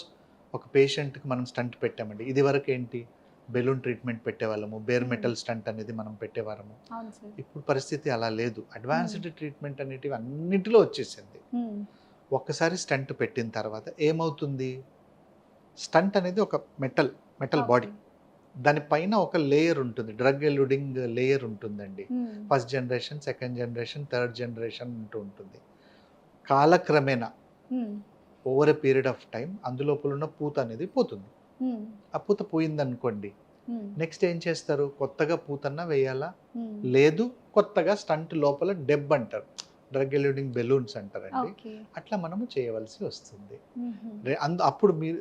ఒక పేషెంట్‌కి మనం స్టంట్ పెట్టామండి. ఇదివరకేంటి బెలూన్ ట్రీట్మెంట్ పెట్టేవాళ్ళము. బేర్ హ్మ్. మెటల్ స్టంట్ అనేది మనం పెట్టేవారము. అవును సార్. ఇప్పుడు పరిస్థితి అలా లేదు. హ్మ్. అడ్వాన్స్‌డ్ ట్రీట్మెంట్ అనేటివి అన్నిటిలో వచ్చేసింది. హ్మ్. ఒక్కసారి స్టంట్ పెట్టిన తర్వాత ఏమవుతుంది? స్టంట్ అనేది ఒక మెటల్ ఓకే. బాడీ. దాని పైన ఒక లేయర్ ఉంటుంది. డ్రగ్ ఎల్యూడింగ్ లేయర్ ఉంటుందండి. Hmm. First generation, second generation, third generation అంటూ ఉంటుంది. కాలక్రమేణా hmm. Over a period of time అందులోపల ఉన్న పూత అనేది పోతుంది. హ్మ్. ఆ పూత పోయిందనుకోండి, హ్మ్. నెక్స్ట్ ఏం చేస్తారు? కొత్తగా పూతన్నా వేయాలా? హ్మ్. లేదు, కొత్తగా స్టంట్ లోపల డెబ్ అంటారు. డ్రగ్ ఎల్యూడింగ్ బెలూన్స్ అంటారండి. ఓకే. అట్లా మనము చేయవలసి వస్తుంది. హుహు. అప్పుడు మీరు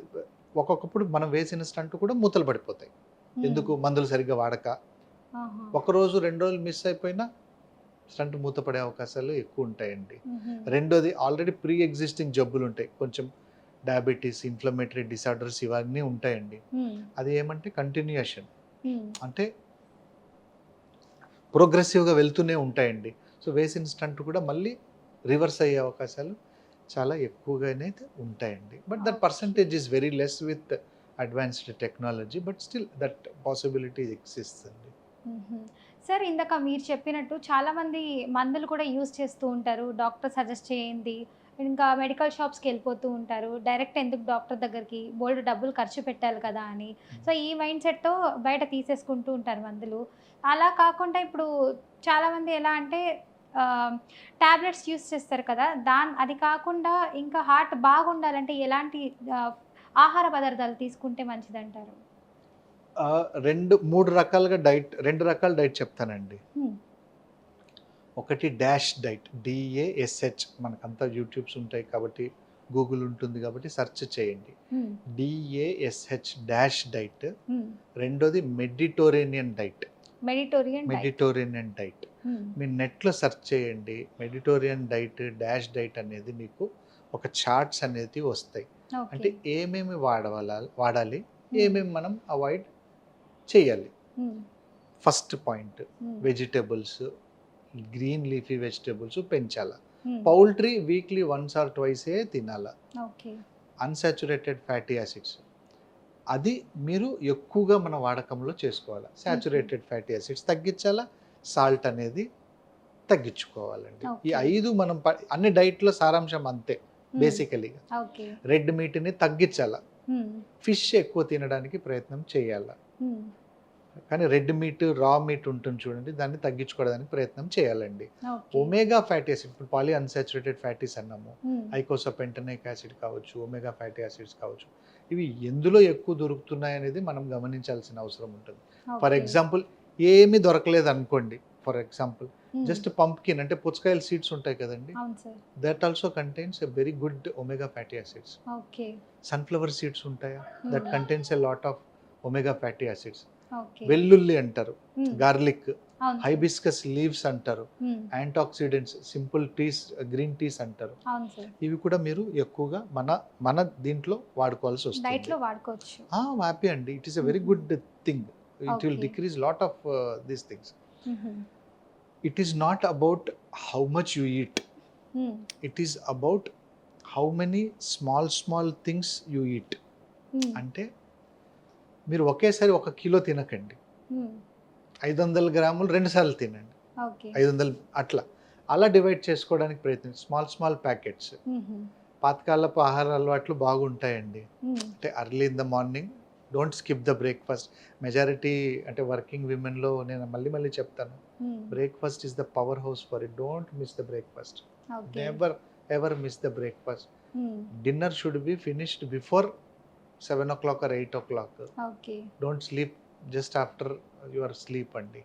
ఒక్కొక్కప్పుడు మనం వేసిన స్టంట్ కూడా మూతలు పడిపోతాయి. హ్మ్. ఎందుకు? మందులు సరిగ్గా వాడక. ఆహా! ఒకరోజు, 2 రోజులు మిస్ అయిపోయినా స్టంట్ మూతపడే అవకాశాలు ఎక్కువుంటాయండి. హుహు. రెండోది ఆల్రెడీ ప్రీ ఎగ్జిస్టింగ్ జబ్బులుంటాయి. కొంచెం డయాబెటిస్, ఇన్‌ఫ్లమేటరీ డిసార్డర్స్ ఇవన్నీ ఉంటాయండి. హ్మ్. అది ఏమంటే కంటిన్యూయేషన్. హ్మ్. అంటే ప్రోగ్రెసివ్‌గా వెళ్తూనే ఉంటాయండి. సో, వేసిన స్టంట్ కూడా మళ్ళీ రివర్స్ అయ్యే అవకాశాలు చాలా ఎక్కువగానే ఉంటాయండి. But that okay. Percentage is very less with advanced technology. But still that possibility exists అండి. హుహు. సార్ ఇందాక మీరు చెప్పినట్టు చాలామంది మందులు కూడా యూజ్ చేస్తూ ఉంటారు. డాక్టర్ సజెస్ట్ చేయంది. ఇంకా మెడికల్ షాప్స్‌కెళ్ళిపోతూ ఉంటారు. డైరెక్ట్ ఎందుకు డాక్టర్ దగ్గరికి బోలెడు డబ్బులు ఖర్చు పెట్టాలి కదా అని. సో, ఈ మైండ్ సెట్‌తో బయట తీసేసుకుంటూ ఉంటారు మందులు. అలా కాకుండా ఇప్పుడు చాలామంది ఎలా అంటే ఆహ్, టాబ్లెట్స్ యూజ్ చేస్తారు కదా! అది కాకుండా ఇంకా హార్ట్ బాగుండాలంటే ఎలాంటి ఆహ్, ఆహార పదార్థాలు తీసుకుంటే మంచిదంటారు? 2 రకాల డైట్ చెప్తానండి. హ్మ్. ఒకటి డాష్ డైట్. DASH మనకంతా యూట్యూబ్స్ ఉంటాయి కాబట్టి, గూగుల్ ఉంటుంది కాబట్టి సెర్చ్ చేయండి. హ్మ్. DASH dash diet. హ్మ్. రెండోది మెడిటోరేనియన్ డైట్. మెడిటోరియన్ డైట్. మెడిటోరేనియన్ డైట్. మీరు నెట్లో సెర్చ్ చేయండి, మెడిటోరియన్ డైట్ డాష్ డైట్ అనేది మీకు ఒక చార్ట్స్ అనేది వస్తాయి. అంటే ఏమేమి వాడాలి, ఏమేమి మనం అవాయిడ్ చేయాలి. First point, vegetables, green leafy vegetables పెంచాల. పౌల్ట్రీ వీక్లీ వన్స్ ఆర్ ట్వైసే తినాల. అన్సాచురేటెడ్ ఫ్యాటీ యాసిడ్స్ అది మీరు ఎక్కువగా మన వాడకంలో చేసుకోవాలి. సాచురేటెడ్ ఫ్యాటీ యాసిడ్స్ తగ్గించాలా, సాల్ట్ అనేది తగ్గించుకోవాలండి. ఈ 5 మనం అన్ని డైట్లో సారాంశం అంతే. బేసికలీగా రెడ్ మీట్ని తగ్గించాలా, ఫిష్ ఎక్కువ తినడానికి ప్రయత్నం చేయాలా. కానీ రెడ్ మీట్, రా మీట్ ఉంటుంది చూడండి, దాన్ని తగ్గించుకోవడానికి ప్రయత్నం చేయాలండి. ఒమేగా ఫ్యాటీ యాసిడ్, ఇప్పుడు పాలీ అన్సాచురేటెడ్ ఫ్యాటీస్ అన్నాము, ఐకోసాపెంటనిక్ యాసిడ్ కావచ్చు, ఒమేగా ఫ్యాటీ యాసిడ్స్ కావచ్చు, ఇవి ఎందులో ఎక్కువ దొరుకుతున్నాయి అనేది మనం గమనించాల్సిన అవసరం ఉంటుంది. ఫర్ ఎగ్జాంపుల్ ఏమీ దొరకలేదు అనుకోండి, ఫర్ ఎగ్జాంపుల్ జస్ట్ పంప్కిన్ అంటే పుచ్చకాయల సీడ్స్ ఉంటాయి కదండి, that also contains a very good omega fatty acids. Sunflower seeds ఉంటాయా, that contains a lot of omega fatty acids. వెల్లుల్లి అంటారు, గార్లిక్, హైబిస్కస్ లీవ్స్ అంటారు, antioxidants, simple teas, green teas అంటారు. ఇవి కూడా మీరు ఎక్కువగా మన దీంట్లో వాడుకోవాల్సి వస్తుంది. హ్యాపీ అండి, it is a very good thing. It will decrease lot of these things. It is not about how much you eat, it is about how many small things you eat. అంటే మీరు ఒకేసారి 1 kilo తినకండి, 500 గ్రాములు 2 సార్లు తినండి, 500 అలా divide చేసుకోవడానికి ప్రయత్నం. Small packets. పాతకాలపు ఆహార అలవాట్లు బాగుంటాయండి. అంటే early in the morning don't skip the breakfast. Majority అంటే వర్కింగ్ విమెన్లో నేను మళ్ళీ చెప్తాను, breakfast is the power house for it. Don't miss the breakfast, never ever miss the breakfast. Dinner should be finished before 7 o'clock or 8 o'clock. Don't sleep just after your sleep andi.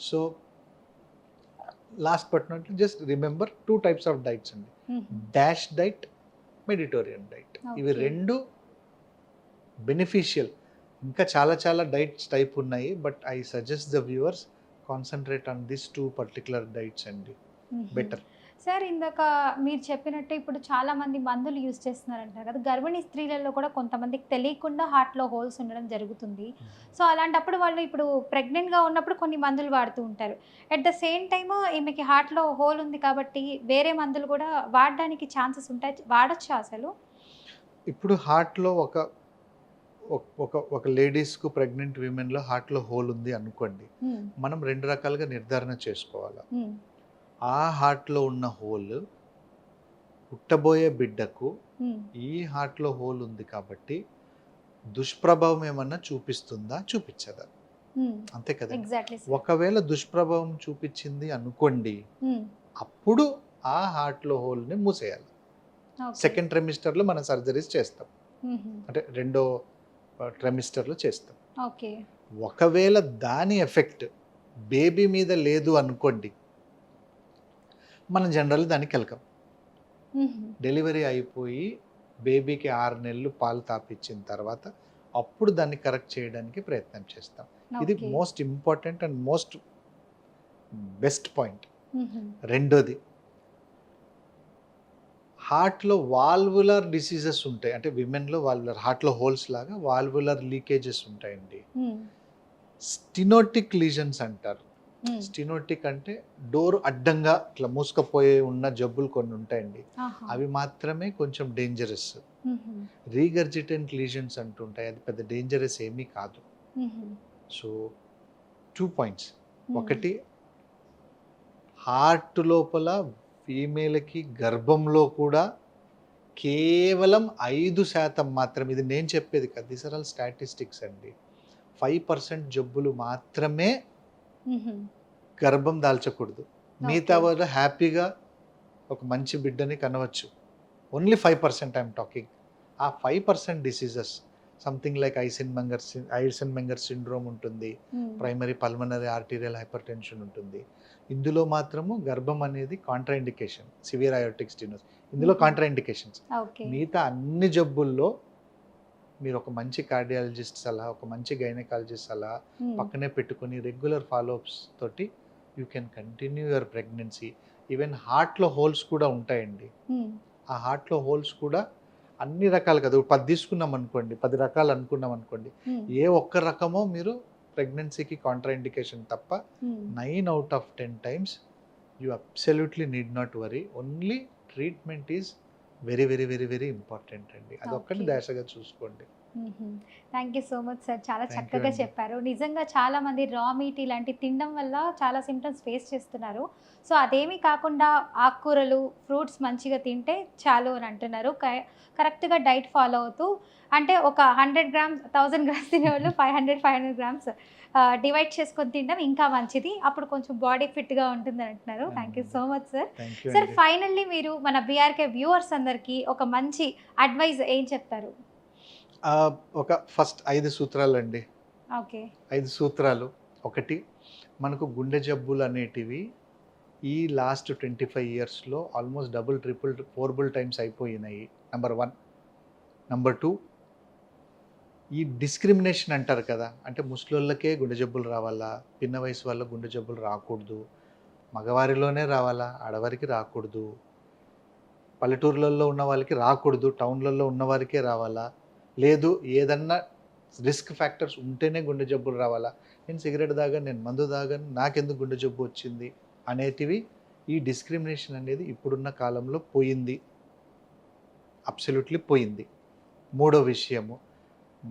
So last but not least, just remember 2 types of diets andi. Dash diet, Mediterranean diet. ఇవి 2 beneficial. ఇంకా చాలా diets type ఉన్నాయి, but I suggest the viewers concentrate on this 2 particular diets అండి, better. Sir, ఇందాక మీరు చెప్పినట్టు ఇప్పుడు చాలా మంది మందులు యూజ్ చేస్తున్నారంటారు కదా, గర్భిణీ స్త్రీలలో కూడా కొంతమందికి తెలియకుండా హార్ట్లో హోల్స్ ఉండడం జరుగుతుంది. సో అలాంటప్పుడు వాళ్ళు ఇప్పుడు ప్రెగ్నెంట్గా ఉన్నప్పుడు కొన్ని మందులు వాడుతూ ఉంటారు. అట్ ద సేమ్ టైమ్ ఈమెకి హార్ట్లో హోల్ ఉంది కాబట్టి వేరే మందులు కూడా వాడడానికి ఛాన్సెస్ ఉంటాయి, వాడచ్చా అసలు? ఇప్పుడు హార్ట్లో ఒక లేడీస్కు, ప్రెగ్నెంట్ విమెన్లో హార్ట్లో హోల్ ఉంది అనుకోండి, మనం 2 రకాలుగా నిర్ధారణ చేసుకోవాలి. ఆ హార్ట్లో ఉన్న హోల్ పుట్టబోయే బిడ్డకు ఈ హార్ట్లో హోల్ ఉంది కాబట్టి దుష్ప్రభావం ఏమన్నా చూపిస్తుందా, చూపించదా, అంతే కదా. ఒకవేళ దుష్ప్రభావం చూపించింది అనుకోండి, అప్పుడు ఆ హార్ట్లో హోల్ని మూసేయాలి. సెకండ్ ట్రైమిస్టర్లో మనం సర్జరీస్ చేస్తాం, అంటే 2వ ట్రైమిస్టర్లో చేస్తాం. ఒకవేళ దాని ఎఫెక్ట్ బేబీ మీద లేదు అనుకోండి, మనం జనరల్ దానికి వెళ్ళకం. డెలివరీ అయిపోయి బేబీకి 6 నెలలు పాలు తాపిచ్చిన తర్వాత అప్పుడు దాన్ని కరెక్ట్ చేయడానికి ప్రయత్నం చేస్తాం. ఇది most important and most best point. రెండోది, హార్ట్లో వాల్వులర్ డిసీజెస్ ఉంటాయి, అంటే విమెన్లో హార్ట్లో హోల్స్ లాగా వాల్వులర్ లీకేజెస్ ఉంటాయండి. స్టినోటిక్ లీజన్స్ అంటారు. స్టినోటిక్ అంటే డోర్ అడ్డంగా ఇట్లా మూసుకపోయే ఉన్న జబ్బులు కొన్ని ఉంటాయండి, అవి మాత్రమే కొంచెం డేంజరస్. రీగర్జిటెంట్ లీజన్స్ అంటుంటాయి, అది పెద్ద డేంజరస్ ఏమీ కాదు. So 2 points. ఒకటి, హార్ట్ లోపల ఫీమేల్కి గర్భంలో కూడా కేవలం 5% మాత్రం, ఇది నేను చెప్పేది కాదు, దిస్ ఆర్ ఆల్ స్టాటిస్టిక్స్ అండి, 5% జబ్బులు మాత్రమే గర్భం దాల్చకూడదు. మిగతా వాళ్ళు హ్యాపీగా ఒక మంచి బిడ్డని కనవచ్చు. Only 5% I'm talking. ఆ 5% డిసీజెస్ సంథింగ్ లైక్ ఐసెన్మెంగర్ సిండ్రోమ్ ఉంటుంది, primary pulmonary arterial hyper tension ఉంటుంది. ఇందులో మాత్రము గర్భం అనేది కాంట్రాఇండికేషన్, సివియర్ అయోర్టిక్ స్టెనోసిస్ ఇందులో కాంట్రాఇండికేషన్స్. మిగతా అన్ని జబ్బుల్లో మీరు ఒక మంచి కార్డియాలజిస్ట్ సలహా, ఒక మంచి గైనకాలజిస్ట్ సలహా పక్కనే పెట్టుకుని రెగ్యులర్ ఫాలోఅప్స్ తోటి you can continue your pregnancy. Even హార్ట్లో హోల్స్ కూడా ఉంటాయండి. ఆ హార్ట్లో హోల్స్ కూడా అన్ని రకాలు కదా, 10 తీసుకున్నాం అనుకోండి, 10 రకాలు అనుకున్నాం అనుకోండి, ఏ ఒక్క రకమో మీరు ప్రెగ్నెన్సీకి కాంట్రాఇండికేషన్ తప్ప 9 out of 10 times you absolutely need not worry. Only treatment is very very very very important అండి. అదొక్కటి దాశగా చూసుకోండి. Thank you so much sir, చాలా Thank you చక్కగా అండి. చెప్పారు. నిజంగా చాలా మంది రా మీట్ ఇలాంటి తినడం వల్ల చాలా సిమ్టమ్స్ ఫేస్ చేస్తున్నారు. సో అదేమీ కాకుండా ఆకుకూరలు, ఫ్రూట్స్ మంచిగా తింటే చాలు అని అంటున్నారు. కరెక్ట్గా డైట్ ఫాలో అవుతూ, అంటే ఒక 100 గ్రామ్స్ 1000 గ్రామ్స్ తినేవాళ్ళు 500 గ్రామ్స్ డివైడ్ చేసుకొని తినడం ఇంకా మంచిది. అప్పుడు కొంచెం బాడీ ఫిట్గా ఉంటుంది అంటున్నారు. Thank you so much sir. Thank you sir అండి. ఫైనల్లీ మీరు మన బీఆర్కే వ్యూవర్స్ అందరికీ ఒక మంచి అడ్వైజ్ ఏం చెప్తారు? ఒక ఫస్ట్ 5 సూత్రాలండి. ఓకే. 5 సూత్రాలు. ఒకటి, మనకు గుండె జబ్బులు అనేటివి ఈ లాస్ట్ 25 ఇయర్స్లో ఆల్మోస్ట్ డబుల్, ట్రిపుల్, 4 టైమ్స్ అయిపోయినాయి. నెంబర్ 1. నెంబర్ 2, ఈ డిస్క్రిమినేషన్ అంటారు కదా, అంటే ముసలోళ్ళకే గుండె జబ్బులు రావాలా, పిన్న వయసు వల్ల గుండె జబ్బులు రాకూడదు, మగవారిలోనే రావాలా, ఆడవారికి రాకూడదు, పల్లెటూర్లలో ఉన్న వాళ్ళకి రాకూడదు, టౌన్లలో ఉన్న వారికే రావాలా, లేదు ఏదన్నా రిస్క్ ఫ్యాక్టర్స్ ఉంటేనే గుండె జబ్బులు రావాలా, నేను సిగరెట్ తాగాను, నేను మందు తాగాను, నాకెందుకు గుండె జబ్బు వచ్చింది అనేటివి, ఈ డిస్క్రిమినేషన్ అనేది ఇప్పుడున్న కాలంలో పోయింది, అబ్సల్యూట్లీ పోయింది. మూడో విషయము,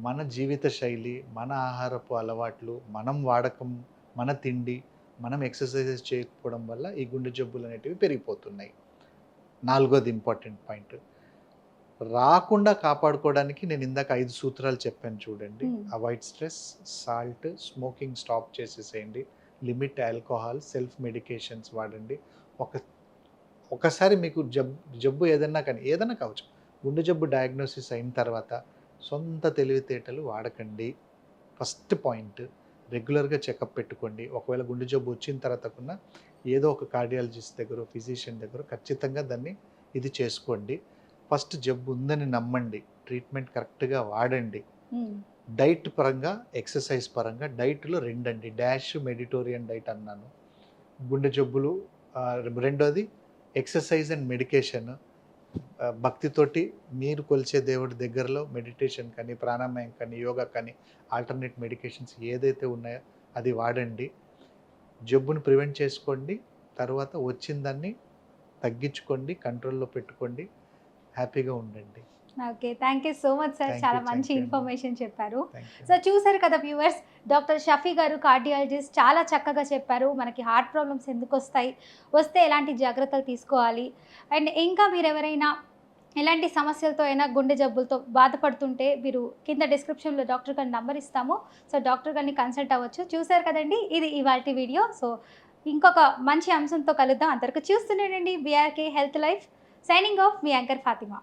మన జీవిత శైలి, మన ఆహారపు అలవాట్లు, మనం వాడకం, మన తిండి, మనం ఎక్సర్సైజెస్ చేయకపోవడం వల్ల ఈ గుండె జబ్బులు అనేటివి పెరిగిపోతున్నాయి. నాలుగోది ఇంపార్టెంట్ పాయింట్, రాకుండా కాపాడుకోవడానికి నేను ఇందాక 5 సూత్రాలు చెప్పాను చూడండి. Avoid stress, salt, smoking stop చేసేసేయండి, లిమిట్ ఆల్కహాల్, సెల్ఫ్ మెడికేషన్స్ వాడండి. ఒకసారి మీకు జబ్బు ఏదన్నా కానీ, ఏదైనా కావచ్చు, గుండె జబ్బు డయాగ్నోసిస్ అయిన తర్వాత సొంత తెలివితేటలు వాడకండి. ఫస్ట్ పాయింట్, రెగ్యులర్గా చెకప్ పెట్టుకోండి. ఒకవేళ గుండె జబ్బు వచ్చిన తర్వాత కూడా ఏదో ఒక కార్డియాలజిస్ట్ దగ్గర, ఫిజిషియన్ దగ్గర ఖచ్చితంగా దాన్ని ఇది చేసుకోండి. ఫస్ట్ జబ్బు ఉందని నమ్మండి, ట్రీట్మెంట్ కరెక్ట్గా వాడండి. డైట్ పరంగా, ఎక్సర్సైజ్ పరంగా డైట్లో 2 అండి, డాష్ మెడిటోరియన్ డైట్ అన్నాను. గుండె జబ్బులు రెండోది ఎక్సర్సైజ్ అండ్ మెడికేషన్. భక్తితోటి మీరు కొలిచే దేవుడి దగ్గరలో మెడిటేషన్ కానీ, ప్రాణాయామం కానీ, యోగా కానీ, ఆల్టర్నేట్ మెడికేషన్స్ ఏదైతే ఉన్నాయో అది వాడండి. జబ్బును ప్రివెంట్ చేసుకోండి, తర్వాత వచ్చిన దాన్ని తగ్గించుకోండి, కంట్రోల్లో పెట్టుకోండి, హ్యాపీగా ఉండండి. Okay. Thank you so much sir, Thank చాలా you, మంచి thank you. ఇన్ఫర్మేషన్ చెప్పారు. Thank you. సో చూసారు కదా వ్యూవర్స్, డాక్టర్ షఫీ గారు కార్డియాలజిస్ట్ చాలా చక్కగా చెప్పారు. మనకి హార్ట్ ప్రాబ్లమ్స్ ఎందుకు వస్తాయి, వస్తే ఎలాంటి జాగ్రత్తలు తీసుకోవాలి, అండ్ ఇంకా మీరు ఎవరైనా ఎలాంటి సమస్యలతో అయినా గుండె జబ్బులతో బాధపడుతుంటే మీరు కింద డిస్క్రిప్షన్లో డాక్టర్ గారి నంబర్ ఇస్తాము. సో డాక్టర్ గారిని కన్సల్ట్ అవ్వచ్చు. చూసారు కదండి, ఇది ఇవాల్టి వీడియో. సో ఇంకొక మంచి అంశంతో కలుద్దాం. అంతవరకు చూస్తూనేనండి BRK health life. Signing off, మీ యాంకర్ ఫాతిమా.